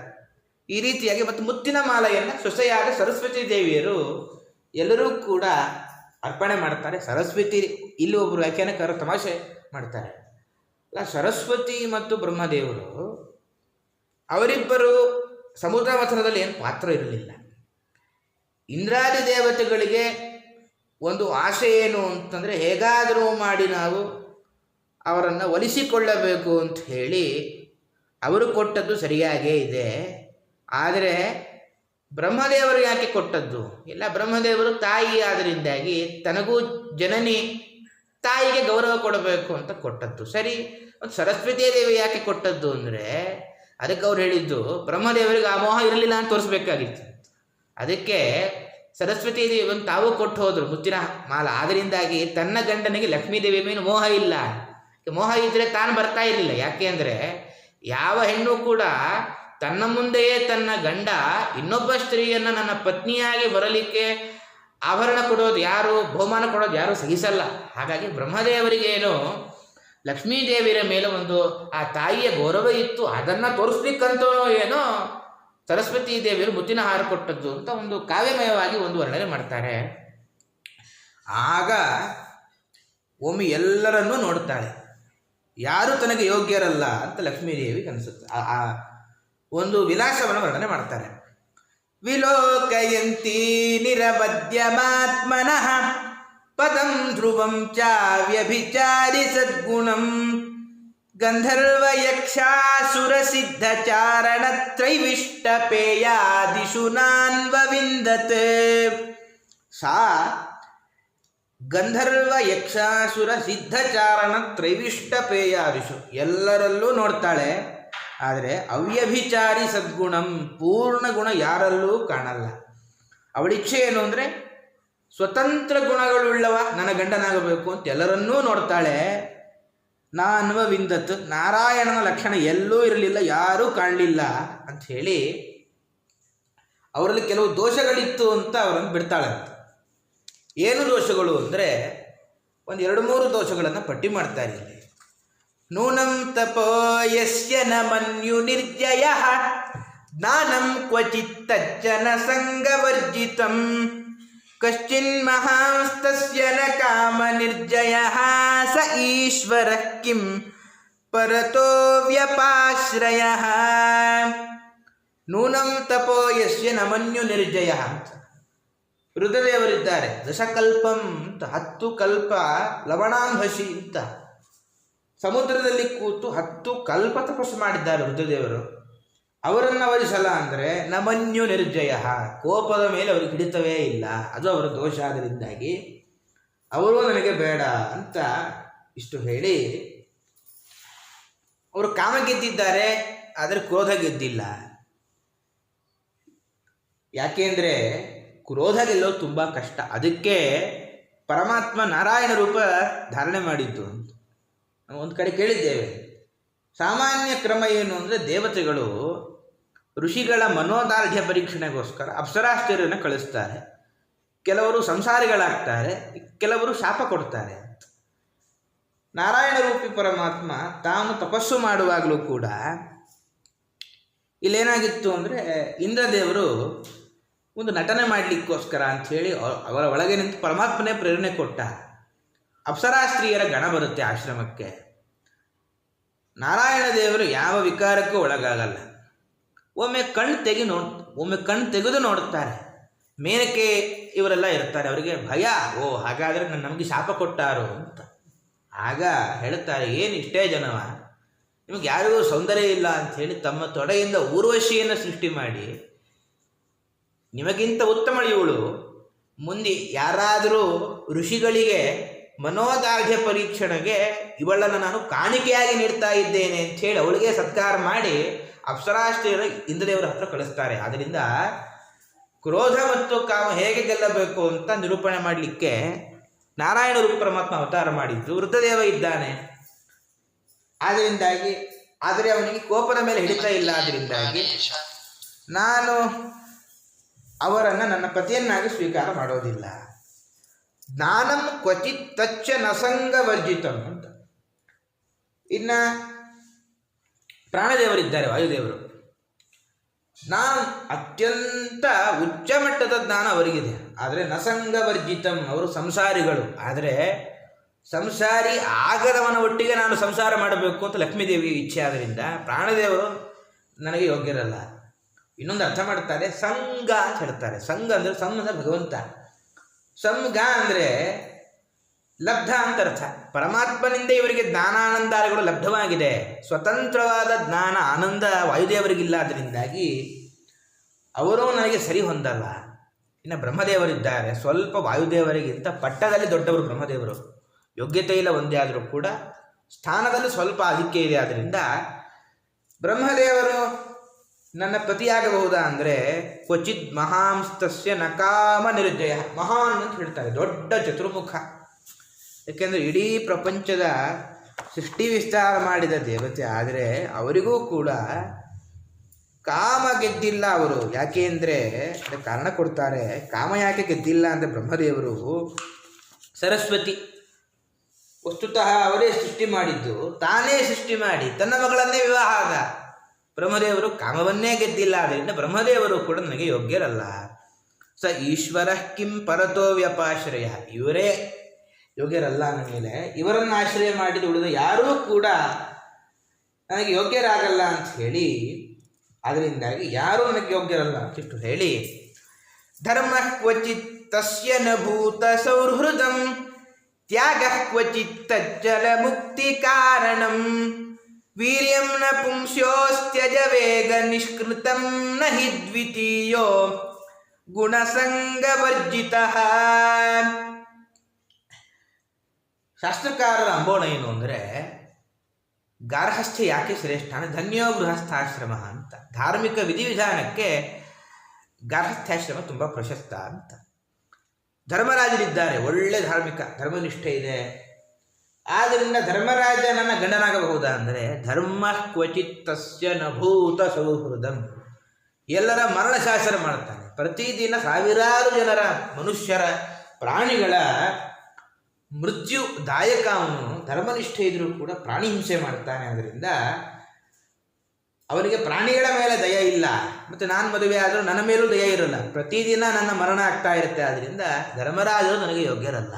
Speaker 2: ಈ ರೀತಿಯಾಗಿ ಮತ್ತು ಮುತ್ತಿನ ಮಾಲೆಯನ್ನು ಸೊಸೆಯಾದ ಸರಸ್ವತಿ ದೇವಿಯರು ಎಲ್ಲರೂ ಕೂಡ ಅರ್ಪಣೆ ಮಾಡ್ತಾರೆ. ಸರಸ್ವತಿ, ಇಲ್ಲಿ ಒಬ್ಬರು ವ್ಯಾಖ್ಯಾನಕಾರರು ತಮಾಷೆ ಮಾಡ್ತಾರೆ, ಅಲ್ಲ ಸರಸ್ವತಿ ಮತ್ತು ಬ್ರಹ್ಮದೇವರು ಅವರಿಬ್ಬರು ಸಮುದ್ರ ಮಥನದಲ್ಲಿ ಏನು ಪಾತ್ರ ಇರಲಿಲ್ಲ. ಇಂದ್ರಾದಿ ದೇವತೆಗಳಿಗೆ ಒಂದು ಆಸೆ ಏನು ಅಂತಂದರೆ, ಹೇಗಾದರೂ ಮಾಡಿ ನಾವು ಅವರನ್ನು ಒಲಿಸಿಕೊಳ್ಳಬೇಕು ಅಂತ ಹೇಳಿ ಅವರು ಕೊಟ್ಟದ್ದು ಸರಿಯಾಗೇ ಇದೆ. ಆದರೆ ಬ್ರಹ್ಮದೇವರು ಯಾಕೆ ಕೊಟ್ಟದ್ದು? ಇಲ್ಲ, ಬ್ರಹ್ಮದೇವರು ತಾಯಿ ಆದ್ದರಿಂದಾಗಿ ತನಗೂ ಜನನಿ ತಾಯಿಗೆ ಗೌರವ ಕೊಡಬೇಕು ಅಂತ ಕೊಟ್ಟದ್ದು ಸರಿ. ಮತ್ತು ಸರಸ್ವತಿ ದೇವಿ ಯಾಕೆ ಕೊಟ್ಟದ್ದು ಅಂದರೆ, ಅದಕ್ಕೆ ಅವ್ರು ಹೇಳಿದ್ದು ಬ್ರಹ್ಮದೇವರಿಗೆ ಆ ಮೋಹ ಇರಲಿಲ್ಲ ಅಂತ ತೋರಿಸ್ಬೇಕಾಗಿತ್ತು. ಅದಕ್ಕೆ ಸರಸ್ವತಿ ದೇವಿ ಒಂದು ತಾವು ಕೊಟ್ಟು ಹೋದರು ಮುತ್ತಿನ ಮಾಲ. ಆದ್ದರಿಂದಾಗಿ ತನ್ನ ಗಂಡನಿಗೆ ಲಕ್ಷ್ಮೀದೇವಿ ಮೇಲೆ ಮೋಹ ಇಲ್ಲ. ಮೋಹ ಇದ್ದರೆ ತಾನು ಬರ್ತಾ ಇರಲಿಲ್ಲ. ಯಾಕೆ ಅಂದರೆ ಯಾವ ಹೆಣ್ಣು ಕೂಡ ತನ್ನ ಮುಂದೆಯೇ ತನ್ನ ಗಂಡ ಇನ್ನೊಬ್ಬ ಸ್ತ್ರೀಯನ್ನು ನನ್ನ ಪತ್ನಿಯಾಗಿ ಬರಲಿಕ್ಕೆ ಆಭರಣ ಕೊಡೋದು ಯಾರು, ಬಹುಮಾನ ಕೊಡೋದು ಯಾರು ಸಹಿಸಲ್ಲ. ಹಾಗಾಗಿ ಬ್ರಹ್ಮದೇವರಿಗೇನು ಲಕ್ಷ್ಮೀದೇವಿಯ ಮೇಲೆ ಒಂದು ಆ ತಾಯಿಯ ಗೌರವ ಇತ್ತು, ಅದನ್ನು ತೋರಿಸ್ಲಿಕ್ಕಂತೂ ಏನೋ ಸರಸ್ವತಿ ದೇವಿಯರು ಮುತ್ತಿನ ಹಾರ ಕೊಟ್ಟದ್ದು ಅಂತ ಒಂದು ಕಾವ್ಯಮಯವಾಗಿ ಒಂದು ವರ್ಣನೆ ಮಾಡ್ತಾರೆ. ಆಗ ಒಮ್ಮೆ ಎಲ್ಲರನ್ನೂ ನೋಡ್ತಾಳೆ, ಯಾರು ತನಗೆ ಯೋಗ್ಯರಲ್ಲ ಅಂತ ಲಕ್ಷ್ಮೀದೇವಿಗೆ ಅನಿಸುತ್ತೆ. ಆ ಒಂದು ವಿಲಾಸವನ್ನು ವರ್ಣನೆ ಮಾಡ್ತಾರೆ. ವಿಲೋಕಯಂತಿ ನಿರವದ್ಯಮಾತ್ಮನಃ ಪದಂ ಧ್ರುವಂ ಚಾವ್ಯಭಿಚಾರಿ ಸದ್ಗುಣಂ ಗಂಧರ್ವ ಯಕ್ಷಾಸುರ ಸಿದ್ಧ ಚಾರಣ ತ್ರೈವಿಷ್ಟಪೇಯಾದಿಷು ನಾನ್ವವಿಂದತೆ. ಸಾ ಗಂಧರ್ವ ಯಕ್ಷಾಸುರ ಸಿದ್ಧಚಾರಣ ತ್ರೈವಿಷ್ಟಪೇಯಾದಿಷು, ಎಲ್ಲರಲ್ಲೂ ನೋಡ್ತಾಳೆ. ಆದರೆ ಅವ್ಯಭಿಚಾರಿ ಸದ್ಗುಣಂ, ಪೂರ್ಣ ಗುಣ ಯಾರಲ್ಲೂ ಕಾಣಲ್ಲ. ಅವಳಿಚ್ಛೆ ಏನು ಅಂದರೆ ಸ್ವತಂತ್ರ ಗುಣಗಳುಳ್ಳವ ನನ್ನ ಗಂಡನಾಗಬೇಕು ಅಂತ ಎಲ್ಲರನ್ನೂ ನೋಡ್ತಾಳೆ. ನಾನ್ವ ವಿಂದತ್, ನಾರಾಯಣನ ಲಕ್ಷಣ ಎಲ್ಲೂ ಇರಲಿಲ್ಲ, ಯಾರೂ ಕಾಣಲಿಲ್ಲ ಅಂಥೇಳಿ ಅವರಲ್ಲಿ ಕೆಲವು ದೋಷಗಳಿತ್ತು ಅಂತ ಅವರನ್ನು ಬಿಡ್ತಾಳಂತ. ಏನು ದೋಷಗಳು ಅಂದರೆ ಒಂದು 2-3 ದೋಷಗಳನ್ನು ಪಟ್ಟಿ ಮಾಡ್ತಾರೆ ಇಲ್ಲಿ. ನೂನಂ ತಪೋ ಯಸ್ಯ ನ ಮನ್ಯು ನಿರ್ಜಯಃ ಜ್ಞಾನಂ ಕ್ವಚಿತ್ ತಜ್ಜನ ಸಂಗವರ್ಜಿತಂ ಕಶ್ಚಿನ್ ಮಹಾಂಸ್ತಸ್ಯ ನ ಕಾಮ ನಿರ್ಜಯಃ ಸ ಈಶ್ವರಃ ಕಿಂ ಪರತೋ ವ್ಯಪಾಶ್ರಯಃ. ನೂನಂ ತಪೋ ಯಸ್ಯ ನ ಮನ್ಯು ನಿರ್ಜಯಃ ಅಂತ ರುದ್ರದೇವರಿದ್ದಾರೆ. ದಶಕಲ್ಪಂ ಅಂತ 10 ಕಲ್ಪ ಲವಣಾಂಭಸಿ ಅಂತ ಸಮುದ್ರದಲ್ಲಿ ಕೂತು 10 ಕಲ್ಪ ತಪಸ್ಸು ಮಾಡಿದ್ದಾರೆ ರುದ್ರದೇವರು. ಅವರನ್ನು ವರಿಸಲ್ಲ ಅಂದರೆ ನಮನ್ಯು ನಿರ್ಜಯ, ಕೋಪದ ಮೇಲೆ ಅವರಿಗೆ ಹಿಡಿತವೇ ಇಲ್ಲ, ಅದು ಅವರ ದೋಷ. ಆದ್ದರಿಂದಾಗಿ ಅವರು ನನಗೆ ಬೇಡ ಅಂತ ಇಷ್ಟು ಹೇಳಿ ಅವರು ಕಾಮ ಗೆದ್ದಿದ್ದಾರೆ, ಆದರೆ ಕ್ರೋಧ ಗೆದ್ದಿಲ್ಲ. ಯಾಕೆಂದರೆ ಕ್ರೋಧ ಗೆಲ್ಲೋದು ತುಂಬ ಕಷ್ಟ. ಅದಕ್ಕೆ ಪರಮಾತ್ಮ ನಾರಾಯಣ ರೂಪ ಧಾರಣೆ ಮಾಡಿದ್ದು ಅಂತ ನಾವು ಒಂದು ಕಡೆ ಕೇಳಿದ್ದೇವೆ. ಸಾಮಾನ್ಯ ಕ್ರಮ ಏನು ಅಂದರೆ ದೇವತೆಗಳು ಋಷಿಗಳ ಮನೋದಾರ್ಢ್ಯ ಪರೀಕ್ಷಣೆಗೋಸ್ಕರ ಅಪ್ಸರಾಸ್ತ್ರೀಯರನ್ನು ಕಳಿಸ್ತಾರೆ. ಕೆಲವರು ಸಂಸಾರಿಗಳಾಗ್ತಾರೆ, ಕೆಲವರು ಶಾಪ ಕೊಡ್ತಾರೆ. ನಾರಾಯಣ ರೂಪಿ ಪರಮಾತ್ಮ ತಾನು ತಪಸ್ಸು ಮಾಡುವಾಗಲೂ ಕೂಡ ಇಲ್ಲೇನಾಗಿತ್ತು ಅಂದರೆ ಇಂದ್ರದೇವರು ಒಂದು ನಟನೆ ಮಾಡಲಿಕ್ಕೋಸ್ಕರ ಅಂಥೇಳಿ ಅವರ ಒಳಗೆ ನಿಂತು ಪರಮಾತ್ಮನೇ ಪ್ರೇರಣೆ ಕೊಟ್ಟ. ಅಪ್ಸರಾಸ್ತ್ರೀಯರ ಗಣ ಬರುತ್ತೆ ಆಶ್ರಮಕ್ಕೆ. ನಾರಾಯಣ ದೇವರು ಯಾವ ವಿಕಾರಕ್ಕೂ ಒಳಗಾಗಲ್ಲ. ಒಮ್ಮೆ ಕಣ್ಣು ತೆಗೆದು ನೋಡುತ್ತಾರೆ. ಮೇನಕೆ ಇವರೆಲ್ಲ ಇರ್ತಾರೆ, ಅವರಿಗೆ ಭಯ, ಓ ಹಾಗಾದರೆ ನಮಗೆ ಶಾಪ ಕೊಟ್ಟಾರು ಅಂತ. ಆಗ ಹೇಳುತ್ತಾರೆ, ಏನು ಇಷ್ಟೇ ಜನವ, ನಿಮಗೆ ಯಾರಿಗೂ ಸೌಂದರ್ಯ ಇಲ್ಲ ಅಂಥೇಳಿ ತಮ್ಮ ತೊಡೆಯಿಂದ ಊರ್ವಶಿಯನ್ನು ಸೃಷ್ಟಿ ಮಾಡಿ ನಿಮಗಿಂತ ಉತ್ತಮ ಇವಳು ಮುಂದೆ ಯಾರಾದರೂ ಋಷಿಗಳಿಗೆ ಮನೋದಾರ್ಢ್ಯ ಪರೀಕ್ಷಣೆಗೆ ಇವಳನ್ನು ನಾನು ಕಾಣಿಕೆಯಾಗಿ ನೀಡ್ತಾ ಇದ್ದೇನೆ ಅಂತ ಹೇಳಿ ಅವಳಿಗೆ ಸತ್ಕಾರ ಮಾಡಿ ಅಪ್ಸರಾಶ್ರೀಯರು ಇಂದ್ರದೇವರ ಹತ್ರ ಕಳಿಸ್ತಾರೆ. ಆದ್ದರಿಂದ ಕ್ರೋಧ ಮತ್ತು ಕಾಮ ಹೇಗೆ ಗೆಲ್ಲಬೇಕು ಅಂತ ನಿರೂಪಣೆ ಮಾಡಲಿಕ್ಕೆ ನಾರಾಯಣ ರೂಪ ಪರಮಾತ್ಮ ಅವತಾರ ಮಾಡಿದ್ದು. ವೃದ್ಧದೇವ ಇದ್ದಾನೆ, ಆದ್ದರಿಂದಾಗಿ ಆದರೆ ಅವನಿಗೆ ಕೋಪದ ಮೇಲೆ ಹಿಡಿತಾ ಇಲ್ಲ. ಆದ್ದರಿಂದಾಗಿ ನಾನು ಅವರನ್ನು ನನ್ನ ಪತಿಯನ್ನಾಗಿ ಸ್ವೀಕಾರ ಮಾಡೋದಿಲ್ಲ. ಜ್ಞಾನಂ ಕ್ವಚಿತ್ ತಚ್ಚ ನಸಂಗವರ್ಜಿತಂ ಅಂತ. ಇನ್ನು ಪ್ರಾಣದೇವರಿದ್ದಾರೆ, ವಾಯುದೇವರು. ನಾನು ಅತ್ಯಂತ ಉಚ್ಚ ಮಟ್ಟದ ಜ್ಞಾನ ಅವರಿಗಿದೆ, ಆದರೆ ನಸಂಗವರ್ಜಿತಂ, ಅವರು ಸಂಸಾರಿಗಳು. ಆದರೆ ಸಂಸಾರಿ ಆಗದವನ ಒಟ್ಟಿಗೆ ನಾನು ಸಂಸಾರ ಮಾಡಬೇಕು ಅಂತ ಲಕ್ಷ್ಮೀದೇವಿ ಇಚ್ಛೆ. ಆದ್ದರಿಂದ ಪ್ರಾಣದೇವರು ನನಗೆ ಯೋಗ್ಯರಲ್ಲ. ಇನ್ನೊಂದು ಅರ್ಥ ಮಾಡ್ತಾರೆ, ಸಂಘ ಅಂತ ಹೇಳ್ತಾರೆ. ಸಂಘ ಅಂದರೆ ಸಂಘ ಭಗವಂತ, ಸಂಘ ಅಂದರೆ ಲಬ್ಧ ಅಂತ ಅರ್ಥ. ಪರಮಾತ್ಮನಿಂದ ಇವರಿಗೆ ಜ್ಞಾನಾನಂದಾದಿಗಳು ಲಬ್ಧವಾಗಿದೆ. ಸ್ವತಂತ್ರವಾದ ಜ್ಞಾನ ಆನಂದ ವಾಯುದೇವರಿಗಿಲ್ಲ. ಅದರಿಂದಾಗಿ ಅವರು ನನಗೆ ಸರಿ ಹೊಂದಲ್ಲ. ಇನ್ನು ಬ್ರಹ್ಮದೇವರಿದ್ದಾರೆ, ಸ್ವಲ್ಪ ವಾಯುದೇವರಿಗಿಂತ ಪಟ್ಟದಲ್ಲಿ ದೊಡ್ಡವರು ಬ್ರಹ್ಮದೇವರು. ಯೋಗ್ಯತೆ ಇಲ್ಲ ಒಂದೇ ಆದರೂ ಕೂಡ ಸ್ಥಾನದಲ್ಲಿ ಸ್ವಲ್ಪ ಆಧಿಕ್ಯ ಇದೆ. ಆದ್ದರಿಂದ ಬ್ರಹ್ಮದೇವರು ನನ್ನ ಪತಿಯಾಗಬಹುದಾ ಅಂದರೆ ಕ್ವಚಿತ್ ಮಹಾಂಸ್ತಸ್ಯ ನಕಾಮ ನಿರ್ಜಯ. ಮಹಾನ್ ಅಂತ ಹೇಳ್ತಾರೆ, ದೊಡ್ಡ ಚತುರ್ಮುಖ. ಏಕೆಂದರೆ ಇಡೀ ಪ್ರಪಂಚದ ಸೃಷ್ಟಿ ವಿಸ್ತಾರ ಮಾಡಿದ ದೇವತೆ. ಆದರೆ ಅವರಿಗೂ ಕೂಡ ಕಾಮ ಗೆದ್ದಿಲ್ಲ ಅವರು. ಯಾಕೆ ಅಂದರೆ ಕಾರಣ ಕೊಡ್ತಾರೆ. ಕಾಮ ಯಾಕೆ ಗೆದ್ದಿಲ್ಲ ಅಂದರೆ ಬ್ರಹ್ಮದೇವರು ಸರಸ್ವತಿ ವಸ್ತುತಃ ಅವರೇ ಸೃಷ್ಟಿ ಮಾಡಿದ್ದು, ತಾನೇ ಸೃಷ್ಟಿ ಮಾಡಿ ತನ್ನ ಮಗಳನ್ನೇ ವಿವಾಹ ಆದ. ಬ್ರಹ್ಮದೇವರು ಕಾಮವನ್ನೇ ಗೆದ್ದಿಲ್ಲ. ಆದ್ದರಿಂದ ಬ್ರಹ್ಮದೇವರು ಕೂಡ ನನಗೆ ಯೋಗ್ಯರಲ್ಲ. ಸ ಈಶ್ವರ ಕಿಂ ಪರತೋ ವ್ಯಪಾಶ್ರಯ, ಇವರೇ ಯೋಗ್ಯರಲ್ಲ ಅಂದ ಮೇಲೆ ಇವರನ್ನು ಆಶ್ರಯ ಮಾಡಿದ ಉಳಿದ ಯಾರೂ ಕೂಡ ನನಗೆ ಯೋಗ್ಯರಾಗಲ್ಲ ಅಂತ ಹೇಳಿ, ಅದರಿಂದಾಗಿ ಯಾರೂ ನನಗೆ ಯೋಗ್ಯರಲ್ಲ ಅಂತಿಷ್ಟು ಹೇಳಿ, ಧರ್ಮ ಕ್ವಚಿತ್ ತಸ್ಯ ನ ಭೂತ ಸೌಹೃದಂ ತ್ಯಾಗ ಕ್ವಚಿತ್ ತಜ್ಜಲ ಮುಕ್ತಿ ಕಾರಣಂ ವೀರ್ಯಂ ನ ಪುಂಸ್ಯೋಸ್ತ್ಯಜ ವೇಗ ನಿಷ್ಕೃತಂ ನ ಹಿ ದ್ವಿತೀಯೋ ಗುಣಸಂಗವರ್ಜಿತಃ. ಶಾಸ್ತ್ರಕಾರರ ಅಂಬೋಣ ಏನು ಅಂದರೆ, ಗಾರ್ಹಸ್ಥ್ಯ ಯಾಕೆ ಶ್ರೇಷ್ಠ ಅಂದರೆ ಧನ್ಯೋ ಗೃಹಸ್ಥಾಶ್ರಮ ಅಂತ. ಧಾರ್ಮಿಕ ವಿಧಿವಿಧಾನಕ್ಕೆ ಗಾರ್ಹಸ್ಥ್ಯಾಶ್ರಮ ತುಂಬ ಪ್ರಶಸ್ತ ಅಂತ. ಧರ್ಮರಾಜರಿದ್ದಾರೆ, ಒಳ್ಳೆ ಧಾರ್ಮಿಕ ಧರ್ಮನಿಷ್ಠೆ ಇದೆ. ಆದ್ದರಿಂದ ಧರ್ಮರಾಜ ನನ್ನ ಗಂಡನಾಗಬಹುದಾ ಅಂದರೆ ಧರ್ಮ ಕ್ವಚಿತ್ ತಸ್ಯ ನಭೂತ ಸೌಹೃದಂ. ಎಲ್ಲರ ಮರಣಶಾಸನ ಮಾಡ್ತಾನೆ. ಪ್ರತಿದಿನ ಸಾವಿರಾರು ಜನರ ಮನುಷ್ಯರ ಪ್ರಾಣಿಗಳ ಮೃತ್ಯುದಾಯಕ ಅವನು. ಧರ್ಮನಿಷ್ಠೆ ಇದ್ರೂ ಕೂಡ ಪ್ರಾಣಿ ಹಿಂಸೆ ಮಾಡ್ತಾನೆ. ಅದರಿಂದ ಅವನಿಗೆ ಪ್ರಾಣಿಗಳ ಮೇಲೆ ದಯ ಇಲ್ಲ. ಮತ್ತು ನಾನು ಮದುವೆ ಆದರೂ ನನ್ನ ಮೇಲೂ ದಯ ಇರಲ್ಲ. ಪ್ರತಿದಿನ ನನ್ನ ಮರಣ ಆಗ್ತಾ ಇರುತ್ತೆ. ಆದ್ದರಿಂದ ಧರ್ಮರಾಜರು ನನಗೆ ಯೋಗ್ಯರಲ್ಲ.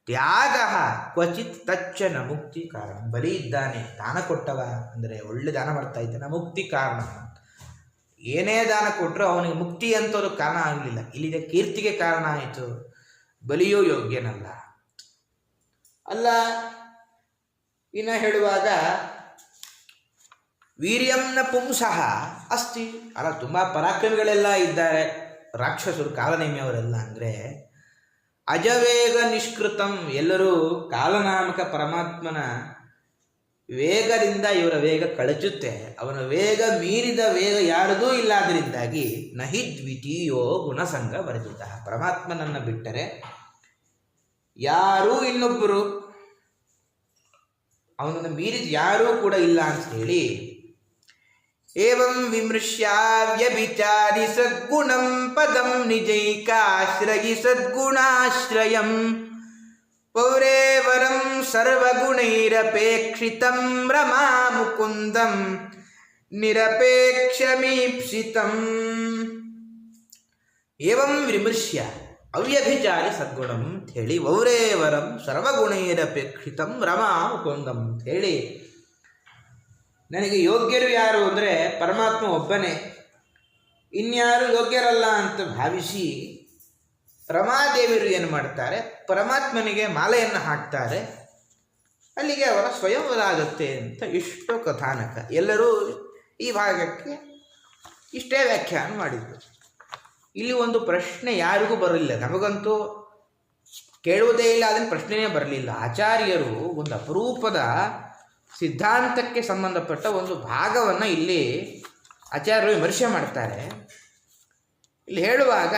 Speaker 2: ತ್ಯಾಗ ಕ್ವಚಿತ್ ತಚ್ಚನ ಮುಕ್ತಿ ಕಾರಣ. ಬಲಿ ಇದ್ದಾನೆ, ದಾನ ಕೊಟ್ಟವ ಅಂದರೆ ಒಳ್ಳೆ ದಾನ ಮಾಡ್ತಾ ಇದ್ದಾನೆ, ಮುಕ್ತಿ ಕಾರಣ. ಏನೇ ದಾನ ಕೊಟ್ಟರು ಅವನಿಗೆ ಮುಕ್ತಿ ಅಂತೋದು ಕಾರಣ ಆಗಲಿಲ್ಲ, ಇಲ್ಲಿದೆ ಕೀರ್ತಿಗೆ ಕಾರಣ ಆಯಿತು. ಬಲಿಯೂ ಯೋಗ್ಯನಲ್ಲ. ಅಲ್ಲ, ಇನ್ನು ಹೇಳುವಾಗ ವೀರ್ಯಂನ ಪುಂಸಃ ಅಸ್ತಿ. ಅಲ್ಲ, ತುಂಬ ಪರಾಕ್ರಮಿಗಳೆಲ್ಲ ಇದ್ದಾರೆ ರಾಕ್ಷಸರು, ಕಾಲನೇಮಿಯವರೆಲ್ಲ. ಅಂದರೆ ಅಜವೇಗ ನಿಷ್ಕೃತಂ, ಎಲ್ಲರೂ ಕಾಲನಾಮಕ ಪರಮಾತ್ಮನ ವೇಗದಿಂದ ಇವರ ವೇಗ ಕಳಚುತ್ತೆ. ಅವನ ವೇಗ ಮೀರಿದ ವೇಗ ಯಾರದೂ ಇಲ್ಲ. ಅದರಿಂದಾಗಿ ನಹಿ ದ್ವಿತೀಯೋ ಗುಣಸಂಗ ವರ್ಜಿತ. ಪರಮಾತ್ಮನನ್ನು ಬಿಟ್ಟರೆ ಯಾರೂ ಇನ್ನೊಬ್ಬರು ಅವನನ್ನು ಮೀರಿದ ಯಾರೂ ಕೂಡ ಇಲ್ಲ ಅಂತ ಹೇಳಿ, ಏವಂ ವಿಮೃಶ್ಯಾವ್ಯಭಿಚಾರಿ ಸದ್ಗುಣಂ ಪದಂ ನಿಜೈಕಾಶ್ರಯಿ ಸದ್ಗುಣಾಶ್ರಯಂ ಪೌರೇವರಂ ಸರ್ವಗುಣೈರಪೇಕ್ಷಿತಂ ರಮಾ ಮುಕುಂದಂ ನಿರಪೇಕ್ಷಮೀಪ್ಸಿತಂ. ಏವಂ ವಿಮೃಶ್ಯ ಅವ್ಯಭಿಚಾರಿ ಸದ್ಗುಣಂ ಅಂಥೇಳಿ ವೌರೇವರಂ ಸರ್ವಗುಣೈರಪೇಕ್ಷಿತಂ ರಮಾ ಮುಕುಂದಂ ಅಂಥೇಳಿ, ನನಗೆ ಯೋಗ್ಯರು ಯಾರು ಅಂದರೆ ಪರಮಾತ್ಮ ಒಬ್ಬನೇ, ಇನ್ಯಾರು ಯೋಗ್ಯರಲ್ಲ ಅಂತ ಭಾವಿಸಿ ರಮಾದೇವಿಯರು ಏನು ಮಾಡ್ತಾರೆ, ಪರಮಾತ್ಮನಿಗೆ ಮಾಲೆಯನ್ನು ಹಾಕ್ತಾರೆ. ಅಲ್ಲಿಗೆ ಅವರ ಸ್ವಯಂವರ ಆಗುತ್ತೆ ಅಂತ ಇಷ್ಟು ಕಥಾನಕ. ಎಲ್ಲರೂ ಈ ಭಾಗಕ್ಕೆ ಇಷ್ಟೇ ವ್ಯಾಖ್ಯಾನ ಮಾಡಿದ್ರು. ಇಲ್ಲಿ ಒಂದು ಪ್ರಶ್ನೆ ಯಾರಿಗೂ ಬರಲಿಲ್ಲ, ನಮಗಂತೂ ಕೇಳುವುದೇ ಇಲ್ಲ, ಅದನ್ನು ಪ್ರಶ್ನೆಯೇ ಬರಲಿಲ್ಲ. ಆಚಾರ್ಯರು ಒಂದು ಅಪರೂಪದ ಸಿದ್ಧಾಂತಕ್ಕೆ ಸಂಬಂಧಪಟ್ಟ ಒಂದು ಭಾಗವನ್ನು ಇಲ್ಲಿ ಆಚಾರ್ಯರು ವಿಮರ್ಶೆ ಮಾಡ್ತಾರೆ. ಇಲ್ಲಿ ಹೇಳುವಾಗ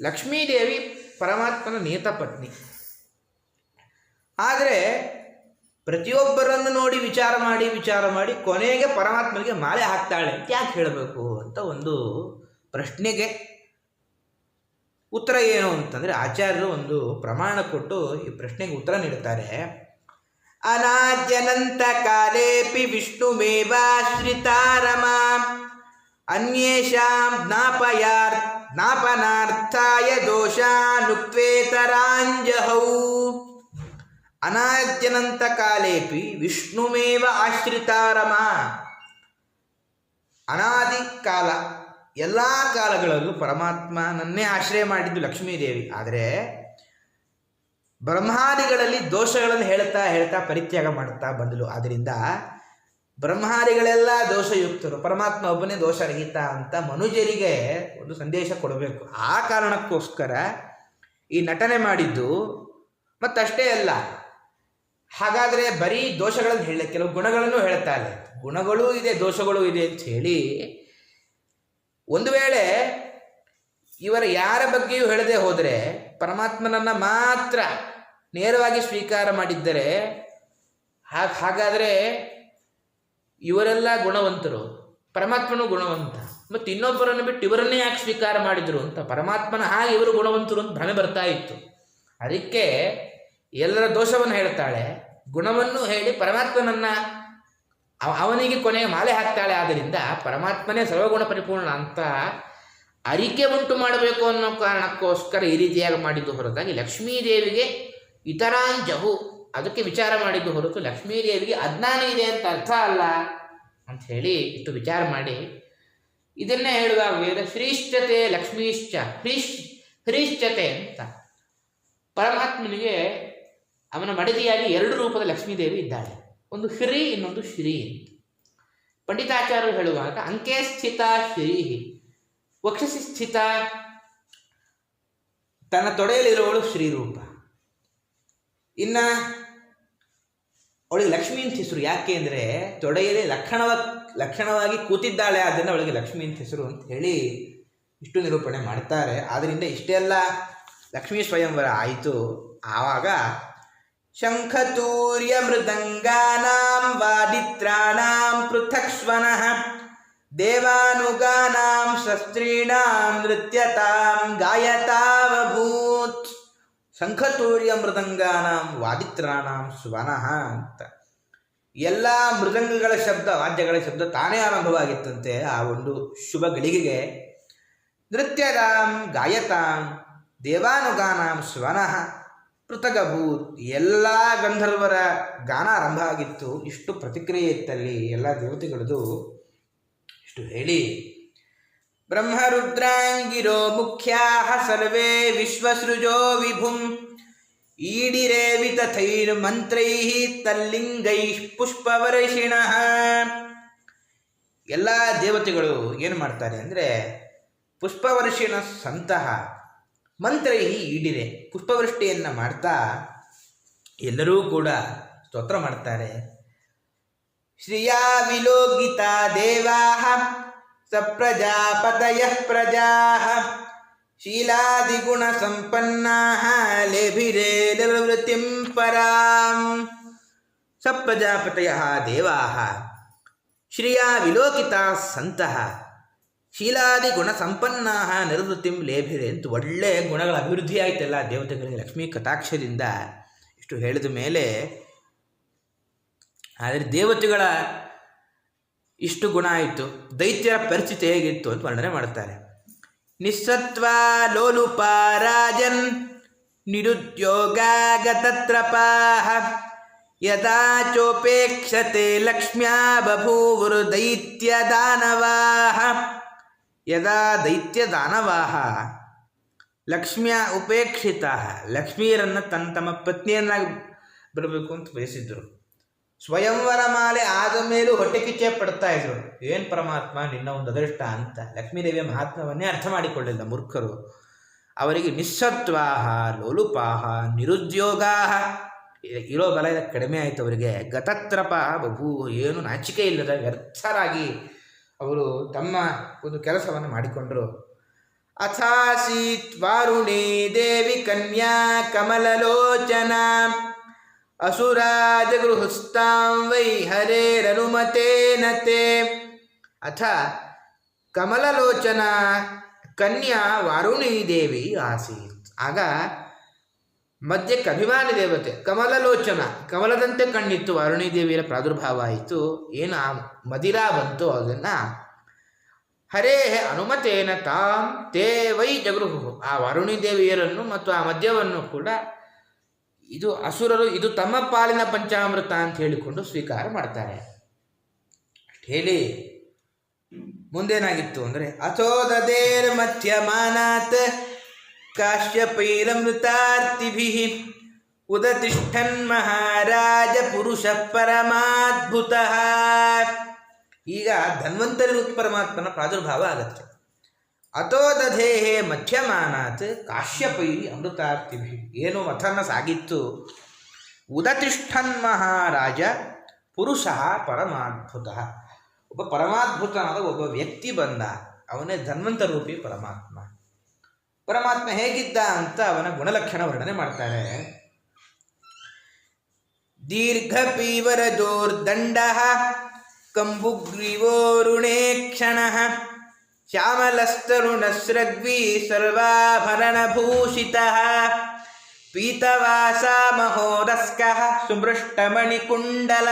Speaker 2: ಲಕ್ಷ್ಮೀದೇವಿ ಪರಮಾತ್ಮನ ನಿಯತ ಪತ್ನಿ, ಆದರೆ ಪ್ರತಿಯೊಬ್ಬರನ್ನು ನೋಡಿ ವಿಚಾರ ಮಾಡಿ ಕೊನೆಗೆ ಪರಮಾತ್ಮನಿಗೆ ಮಾಲೆ ಹಾಕ್ತಾಳೆ ಅಂತ ಯಾಕೆ ಹೇಳಬೇಕು ಅಂತ ಒಂದು ಪ್ರಶ್ನೆಗೆ ಉತ್ತರ ಏನು ಅಂತಂದರೆ ಆಚಾರ್ಯರು ಒಂದು ಪ್ರಮಾಣ ಕೊಟ್ಟು ಈ ಪ್ರಶ್ನೆಗೆ ಉತ್ತರ ನೀಡುತ್ತಾರೆ. ಅನಾದ್ಯನಂತ ಕಾಲೇಪಿ ವಿಷ್ಣುಮೇವಾಶ್ರಿತಾರಮ ಅನ್ಯೇಷಾಂ ಜ್ಞಾಪನಾರ್ಥಾಯ ದೋಷಾನುಕ್ವೇತರಾಂಜಹೌ. ಅನಾದ್ಯನಂತ ಕಾಲೇಪಿ ವಿಷ್ಣುಮೇವ ಆಶ್ರಿತಾರಮ. ಅನಾದಿ ಕಾಲ, ಎಲ್ಲ ಕಾಲಗಳಲ್ಲೂ ಪರಮಾತ್ಮನನ್ನೇ ಆಶ್ರಯ ಮಾಡಿದ್ದು ಲಕ್ಷ್ಮೀದೇವಿ. ಆದರೆ ಬ್ರಹ್ಮಾದಿಗಳಲ್ಲಿ ದೋಷಗಳನ್ನು ಹೇಳ್ತಾ ಪರಿತ್ಯಾಗ ಮಾಡುತ್ತಾ ಬಂದಳು. ಆದ್ದರಿಂದ ಬ್ರಹ್ಮಾದಿಗಳೆಲ್ಲ ದೋಷಯುಕ್ತರು, ಪರಮಾತ್ಮ ಒಬ್ಬನೇ ದೋಷರಹಿತ ಅಂತ ಮನುಜರಿಗೆ ಒಂದು ಸಂದೇಶ ಕೊಡಬೇಕು. ಆ ಕಾರಣಕ್ಕೋಸ್ಕರ ಈ ನಟನೆ ಮಾಡಿದ್ದು. ಮತ್ತಷ್ಟೇ ಅಲ್ಲ, ಹಾಗಾದರೆ ಬರೀ ದೋಷಗಳನ್ನು ಹೇಳ, ಕೆಲವು ಗುಣಗಳನ್ನು ಹೇಳ್ತಾರೆ. ಗುಣಗಳೂ ಇದೆ, ದೋಷಗಳೂ ಇದೆ ಅಂತ ಹೇಳಿ ಒಂದು ವೇಳೆ ಇವರ ಯಾರ ಬಗ್ಗೆಯೂ ಹೇಳದೆ ಹೋದರೆ, ಪರಮಾತ್ಮನನ್ನು ಮಾತ್ರ ನೇರವಾಗಿ ಸ್ವೀಕಾರ ಮಾಡಿದ್ದರೆ ಹಾಗಾದರೆ ಇವರೆಲ್ಲ ಗುಣವಂತರು, ಪರಮಾತ್ಮನೂ ಗುಣವಂತ, ಮತ್ತು ಇನ್ನೊಬ್ಬರನ್ನು ಬಿಟ್ಟು ಇವರನ್ನೇ ಯಾಕೆ ಸ್ವೀಕಾರ ಮಾಡಿದರು ಅಂತ ಪರಮಾತ್ಮನ ಹಾಗೆ ಇವರು ಗುಣವಂತರು ಅಂತ ಭ್ರಮೆ ಬರ್ತಾ ಇತ್ತು. ಅದಕ್ಕೆ ಎಲ್ಲರ ದೋಷವನ್ನು ಹೇಳ್ತಾಳೆ, ಗುಣವನ್ನು ಹೇಳಿ ಪರಮಾತ್ಮನನ್ನು ಅವನಿಗೆ ಕೊನೆಗೆ ಮಾಲೆ ಹಾಕ್ತಾಳೆ. ಆದ್ದರಿಂದ ಪರಮಾತ್ಮನೇ ಸರ್ವಗುಣ ಪರಿಪೂರ್ಣ ಅಂತ ಅರಿಕೆ ಉಂಟು ಮಾಡಬೇಕು ಅನ್ನೋ ಕಾರಣಕ್ಕೋಸ್ಕರ ಈ ರೀತಿಯಾಗಿ ಮಾಡಿದ್ದು ಹೊರತಾಗಿ ಲಕ್ಷ್ಮೀದೇವಿಗೆ ಇತರಾಂಜಹು ಅದಕ್ಕೆ ವಿಚಾರ ಮಾಡಿದ್ದು ಹೊರತು ಲಕ್ಷ್ಮೀದೇವಿಗೆ ಅಜ್ಞಾನ ಇದೆ ಅಂತ ಅರ್ಥ ಅಲ್ಲ ಅಂತ ಹೇಳಿ ಇಷ್ಟು ವಿಚಾರ ಮಾಡಿ ಇದನ್ನೇ ಹೇಳುವಾಗ ವೇದ ಶ್ರೀಶ್ಚತೆ ಲಕ್ಷ್ಮೀಶ್ಚ ಹ್ರೀಶ್ಚತೆ ಅಂತ ಪರಮಾತ್ಮನಿಗೆ ಅವನ ಮಡದಿಯಾಗಿ ಎರಡು ರೂಪದ ಲಕ್ಷ್ಮೀದೇವಿ ಇದ್ದಾಳೆ. ಒಂದು ಹ್ರೀ, ಇನ್ನೊಂದು ಶ್ರೀ ಅಂತ ಪಂಡಿತಾಚಾರ್ಯರು ಹೇಳುವಾಗ ಅಂಕೆ ಸ್ಥಿತ ಶ್ರೀ, ವಕ್ಷಸಿ ಸ್ಥಿತ, ತನ್ನ ತೊಡೆಯಲ್ಲಿರುವವಳು ಶ್ರೀರೂಪ. ಇನ್ನು ಅವಳಿಗೆ ಲಕ್ಷ್ಮೀ ಅಂತ ಹೆಸರು. ಯಾಕೆ ಅಂದರೆ ತೊಡೆಯಲ್ಲಿ ಲಕ್ಷಣವಾಗಿ ಕೂತಿದ್ದಾಳೆ, ಆದ್ದರಿಂದ ಅವಳಿಗೆ ಲಕ್ಷ್ಮೀ ಅಂತ ಹೆಸರು ಅಂತ ಹೇಳಿ ಇಷ್ಟು ನಿರೂಪಣೆ ಮಾಡ್ತಾರೆ. ಆದ್ದರಿಂದ ಇಷ್ಟೆಲ್ಲ ಲಕ್ಷ್ಮೀ ಸ್ವಯಂವರ ಆಯಿತು. ಆವಾಗ ಶಂಖತೂರ್ಯ ಮೃದಂಗಾನಾಂ ವಾದಿತ್ರಾಣಾಂ ಪೃಥಕ್ಸ್ವನಃ ದೇವಾನುಗಾನಾಂ ಶಸ್ತ್ರೀಣಾಂ ನೃತ್ಯತಾಂ ಗಾಯತಾವಭೂತ್. ಶಂಖತೂರ್ಯ ಮೃದಂಗಾನಾಂ ವಾದಿತ್ರಾಣಾಂ ಸ್ವನಃ ಅಂತ ಎಲ್ಲ ಮೃದಂಗಗಳ ಶಬ್ದ, ವಾದ್ಯಗಳ ಶಬ್ದ ತಾನೇ ಆರಂಭವಾಗಿತ್ತಂತೆ ಆ ಒಂದು ಶುಭ ಗಳಿಗೆಗೆ. ನೃತ್ಯದಾಂ ಗಾಯತಾಂ ದೇವಾನುಗಾನಾಂ ಸ್ವನಃ ಪೃಥಗಭೂತ್, ಎಲ್ಲ ಗಂಧರ್ವರ ಗಾನ ಆರಂಭ ಆಗಿತ್ತು. ಇಷ್ಟು ಪ್ರತಿಕ್ರಿಯೆ ಇತ್ತಲ್ಲಿ ಎಲ್ಲ ದೇವತೆಗಳದು. ಇಷ್ಟು ಹೇಳಿ ಬ್ರಹ್ಮರುದ್ರಾಂಗಿರೋ ಮುಖ್ಯಾಃ ಸರ್ವೇ ವಿಶ್ವಸೃಜೋ ವಿಭುಂ ಈಡಿರೇ ವಿತಥೈರ್ಮಂತ್ರೈಃ ತಲ್ಲಿಂಗೈಃ ಪುಷ್ಪವರ್ಷಿಣಃ. ಎಲ್ಲ ದೇವತೆಗಳು ಏನು ಮಾಡ್ತಾರೆ ಅಂದರೆ ಪುಷ್ಪವರ್ಷಿಣ ಸಂತಹ ಮಂತ್ರೈಹಿ ಈಡಿರೆ, ಪುಷ್ಪವೃಷ್ಟಿಯನ್ನು ಮಾಡ್ತಾ ಎಲ್ಲರೂ ಕೂಡ ಸ್ತೋತ್ರ ಮಾಡ್ತಾರೆ. ಶ್ರಿಯಾ ವಿಲೋಕಿತ ದೇವಾಃ ಸಪ್ರಜಾಪತಯಃ ಪ್ರಜಾಃ ಶೀಲಾದಿಗುಣ ಸಂಪನ್ನಾಃ ಲೇಭಿರೇ ನಿರ್ವೃತ್ತಿಂ ಪರಾಂ. ಸಪ್ರಜಾಪತಯಃ ದೇವಾಃ ಶ್ರಿಯಾ ವಿಲೋಕಿತಾ ಸಂತಃ ಶೀಲಾದಿ ಗುಣ ಸಂಪನ್ನಾ ನಿರ್ವೃತ್ತಿಂ ಲೇಭಿರೆ ಅಂತ ಒಳ್ಳೆ ಗುಣಗಳ ಅಭಿವೃದ್ಧಿ ಆಯ್ತಲ್ಲ ದೇವತೆಗಳಿಗೆ ಲಕ್ಷ್ಮೀ ಕಟಾಕ್ಷದಿಂದ. ಇಷ್ಟು ಹೇಳಿದ ಮೇಲೆ ಆದರೆ ದೇವತೆಗಳ ಇಷ್ಟು ಗುಣ ಆಯಿತು, ದೈತ್ಯರ ಪರಿಸ್ಥಿತಿ ಹೇಗಿತ್ತು ಅಂತ ವರ್ಣನೆ ಮಾಡ್ತಾರೆ. ನಿಸ್ಸತ್ವ ಲೋಲುಪ ರಾಜನ್ ನಿರುದ್ಯೋಗಾಗತತ್ರಪಾಃ ಯದಾ ಚೋಪೇಕ್ಷತೆ ಲಕ್ಷ್ಮ್ಯಾ ಬಭೂವುರು ದೈತ್ಯ ದಾನವಾಃ. ಯದಾ ದೈತ್ಯ ದಾನವಾಹ ಲಕ್ಷ್ಮಿಯ ಉಪೇಕ್ಷಿತ, ಲಕ್ಷ್ಮೀಯರನ್ನು ತಮ್ಮ ಪತ್ನಿಯನ್ನಾಗಿ ಬರಬೇಕು ಅಂತ ಬಯಸಿದ್ರು. ಸ್ವಯಂವರ ಮಾಲೆ ಆದ ಮೇಲೂ ಹೊಟ್ಟೆ ಕಿಚ್ಚೆ ಪಡ್ತಾ ಇದ್ರು. ಏನು ಪರಮಾತ್ಮ ನಿನ್ನ ಒಂದು ಅದೃಷ್ಟ ಅಂತ ಲಕ್ಷ್ಮೀದೇವಿಯ ಮಹಾತ್ಮವನ್ನೇ ಅರ್ಥ ಮಾಡಿಕೊಳ್ಳಿಲ್ಲ ಮೂರ್ಖರು. ಅವರಿಗೆ ನಿಸ್ಸತ್ವಾಹ ಲೋಲುಪಾಹ ನಿರುದ್ಯೋಗಾಹ, ಇರೋ ಬಲ ಕಡಿಮೆ ಆಯಿತು ಅವರಿಗೆ. ಗತತ್ರಪ ಬಹು, ಏನು ನಾಚಿಕೆ ಇಲ್ಲದ ವ್ಯರ್ಥರಾಗಿ ಅವರು ತಮ್ಮ ಒಂದು ಕೆಲಸವನ್ನು ಮಾಡಿಕೊಂಡರು. ಅಥಾಸೀತ್ ವಾರುಣೇ ದೇವಿ ಕನ್ಯಾ ಕಮಲಲೋಚನ ಅಸುರಾಜಗೃಹುಸ್ತಾಂ ವೈ ಹರೇರನುಮತೇನ ತೇ. ಅಥ ಕಮಲಲೋಚನ ಕನ್ಯಾ ವಾರುಣೀ ದೇವಿ ಆಸೀತ್. ಆಗ ಮಧ್ಯಕ್ಕೆ ಅಭಿಮಾನಿ ದೇವತೆ ಕಮಲಲೋಚನ, ಕಮಲದಂತೆ ಕಣ್ಣಿತ್ತು ವಾರುಣೀ ದೇವಿಯರ ಪ್ರಾದುರ್ಭಾವ ಆಯಿತು. ಏನು ಆ ಮದಿರಾ ಬಂತು ಅದನ್ನು ಹರೇ ಅನುಮತೇನ ತಾಂ ತೇ ವೈ ಜಗೃಹು, ಆ ವಾರುಣೀ ದೇವಿಯರನ್ನು ಮತ್ತು ಆ ಮದ್ಯವನ್ನು ಕೂಡ ಇದು ಅಸುರರು ಇದು ತಮ್ಮ ಪಾಲಿನ ಪಂಚಾಮೃತ ಅಂತ ಹೇಳಿಕೊಂಡು ಸ್ವೀಕಾರ ಮಾಡ್ತಾರೆ. ಹೇಳಿ ಮುಂದೇನಾಗಿತ್ತು ಅಂದರೆ ಅಥೋದೇರ್ ಮಧ್ಯಮಾನಾತ್ ಕಾಶ್ಯಪೈರಮೃತಾರ್ತಿಭಿಃ ಉದತಿಷ್ಠನ್ ಮಹಾರಾಜ ಪುರುಷ ಪರಮಾದ್ಭುತಃ. ಈಗ ಧನ್ವಂತರಿ ಪರಮಾತ್ಮನ ಪ್ರಾದುರ್ಭಾವ ಆಗತ್ತೆ. ಅಥೋದಧೇಹೇ ಮಧ್ಯಮಾನಾತ್ ಕಾಶ್ಯಪೈ ಅಮೃತಾರ್ತಿಭಿಃ, ಏನು ಮಥನ ಸಾಗಿತ್ತು. ಉದತಿಷ್ಠನ್ ಮಹಾರಾಜ ಪುರುಷ ಪರಮಾದ್ಭುತಃ, ಒಬ್ಬ ಪರಮಾದ್ಭುತನಾದ ಒಬ್ಬ ವ್ಯಕ್ತಿ ಬಂದ, ಅವನೇ ಧನ್ವಂತ ರೂಪಿ ಪರಮಾತ್ಮ. ಪರಮಾತ್ಮ ಹೇಗಿದ್ದ ಅಂತ ಅವನ ಗುಣಲಕ್ಷಣ ವರ್ಣನೆ ಮಾಡ್ತಾರೆ. ದೀರ್ಘ ಪೀವರದೋರ್ದಂಡ ಕಂಬುಗ್ರೀವೋರುಣೇಕ್ಷಣ ಶ್ಯಾಮಲಸ್ತರುಣಸ್ರಗ್ವಿ ಸರ್ವಾಭರಣಭೂಷಿತ ಪೀತವಾಸ ಮಹೋರಸ್ಕಃ ಸುಮೃಷ್ಟಮಣಿಕುಂಡಲ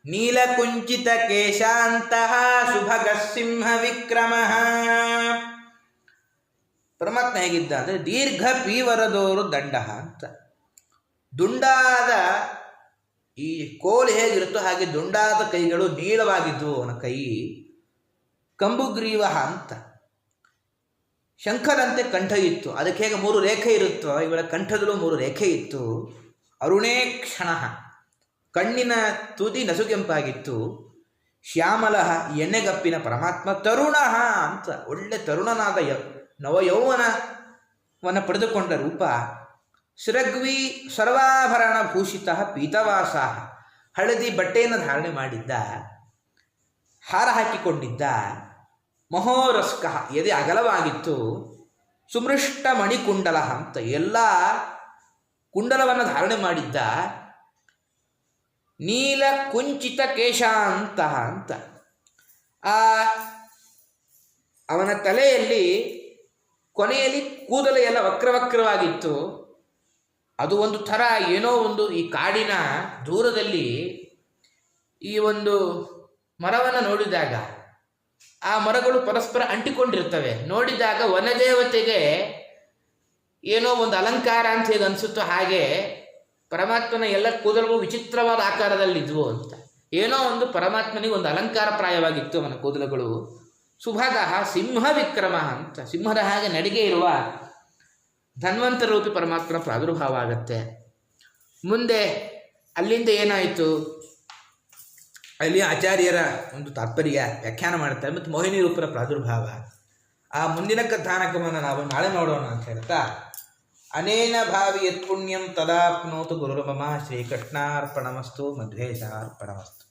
Speaker 2: ನೀಲಕುಂಚಿತ ಕೇಶಾಂತಃ ಸುಭಗ ಸಿಂಹ ವಿಕ್ರಮ. ಪರಮಾತ್ಮ ಹೇಗಿದ್ದ ಅಂದರೆ ದೀರ್ಘ ಪೀವರದೋರು ದಂಡ ಅಂತ, ದುಂಡಾದ ಈ ಕೋಲು ಹೇಗಿರುತ್ತೋ ಹಾಗೆ ದುಂಡಾದ ಕೈಗಳು ನೀಳವಾಗಿದ್ದು ಅವನ ಕೈ. ಕಂಬುಗ್ರೀವ ಅಂತ, ಶಂಖದಂತೆ ಕಂಠ ಇತ್ತು, ಅದಕ್ಕೆ ಹೇಗೆ 3 ರೇಖೆ ಇರುತ್ತೋ ಇವಳ ಕಂಠದಲ್ಲೂ 3 ರೇಖೆ ಇತ್ತು. ಅರುಣೇಕ್ಷಣ, ಕಣ್ಣಿನ ತುದಿ ನಸುಗೆಂಪಾಗಿತ್ತು. ಶ್ಯಾಮಲ, ಎಣ್ಣೆಗಪ್ಪಿನ ಪರಮಾತ್ಮ. ತರುಣ ಅಂತ, ಒಳ್ಳೆ ತರುಣನಾದ ನವಯೌವನವನ್ನು ಪಡೆದುಕೊಂಡ ರೂಪ. ಸೃಗ್ವಿ ಸರ್ವಾಭರಣ ಭೂಷಿತ ಪೀತವಾಸ, ಹಳದಿ ಬಟ್ಟೆಯನ್ನು ಧಾರಣೆ ಮಾಡಿದ್ದ, ಹಾರ ಹಾಕಿಕೊಂಡಿದ್ದ. ಮಹೋರಸ್ಕ, ಎದೆ ಅಗಲವಾಗಿತ್ತು. ಸುಮೃಷ್ಟ ಮಣಿಕುಂಡಲ ಅಂತ, ಎಲ್ಲ ಕುಂಡಲವನ್ನು ಧಾರಣೆ ಮಾಡಿದ್ದ. ನೀಲ ಕುಂಚಿತ ಕೇಶಾಂತ ಅಂತ, ಅವನ ತಲೆಯಲ್ಲಿ ಕೊನೆಯಲ್ಲಿ ಕೂದಲು ಎಲ್ಲ ವಕ್ರವಕ್ರವಾಗಿತ್ತು. ಅದು ಒಂದು ಥರ ಏನೋ ಒಂದು ಈ ಕಾಡಿನ ದೂರದಲ್ಲಿ ಈ ಒಂದು ಮರವನ್ನು ನೋಡಿದಾಗ ಆ ಮರಗಳು ಪರಸ್ಪರ ಅಂಟಿಕೊಂಡಿರ್ತವೆ. ನೋಡಿದಾಗ ವನದೇವತೆಗೆ ಏನೋ ಒಂದು ಅಲಂಕಾರ ಅಂತ ಹೇಗೆ ಅನಿಸುತ್ತೋ ಹಾಗೆ ಪರಮಾತ್ಮನ ಎಲ್ಲ ಕೂದಲುಗಳು ವಿಚಿತ್ರವಾದ ಆಕಾರದಲ್ಲಿದ್ವು ಅಂತ. ಏನೋ ಒಂದು ಪರಮಾತ್ಮನಿಗೆ ಒಂದು ಅಲಂಕಾರ ಪ್ರಾಯವಾಗಿತ್ತು ಅವನ ಕೂದಲುಗಳು. ಸುಭಗ ಸಿಂಹ ವಿಕ್ರಮ ಅಂತ, ಸಿಂಹದ ಹಾಗೆ ನಡಿಗೆ ಇರುವ ಧನ್ವಂತ ರೂಪಿ ಪರಮಾತ್ಮನ ಪ್ರಾದುರ್ಭಾವ ಆಗತ್ತೆ. ಮುಂದೆ ಅಲ್ಲಿಂದ ಏನಾಯಿತು, ಅಲ್ಲಿ ಆಚಾರ್ಯರ ಒಂದು ತಾತ್ಪರ್ಯ ವ್ಯಾಖ್ಯಾನ ಮಾಡ್ತಾರೆ ಮತ್ತು ಮೋಹಿನಿ ರೂಪರ ಪ್ರಾದುರ್ಭಾವ. ಆ ಮುಂದಿನ ಕಥಾನಕವನ್ನು ನಾವು ನಾಳೆ ನೋಡೋಣ ಅಂತ ಹೇಳ್ತಾ, ಅನೇನ ಭಾವಿ ಯತ್ ಪುಣ್ಯಂ ತದಾಪ್ನೋತು ಗುರುರ್ಮಮ. ಶ್ರೀಕೃಷ್ಣಾರ್ಪಣಮಸ್ತು, ಮಧ್ವೇಶಾರ್ಪಣಮಸ್ತು.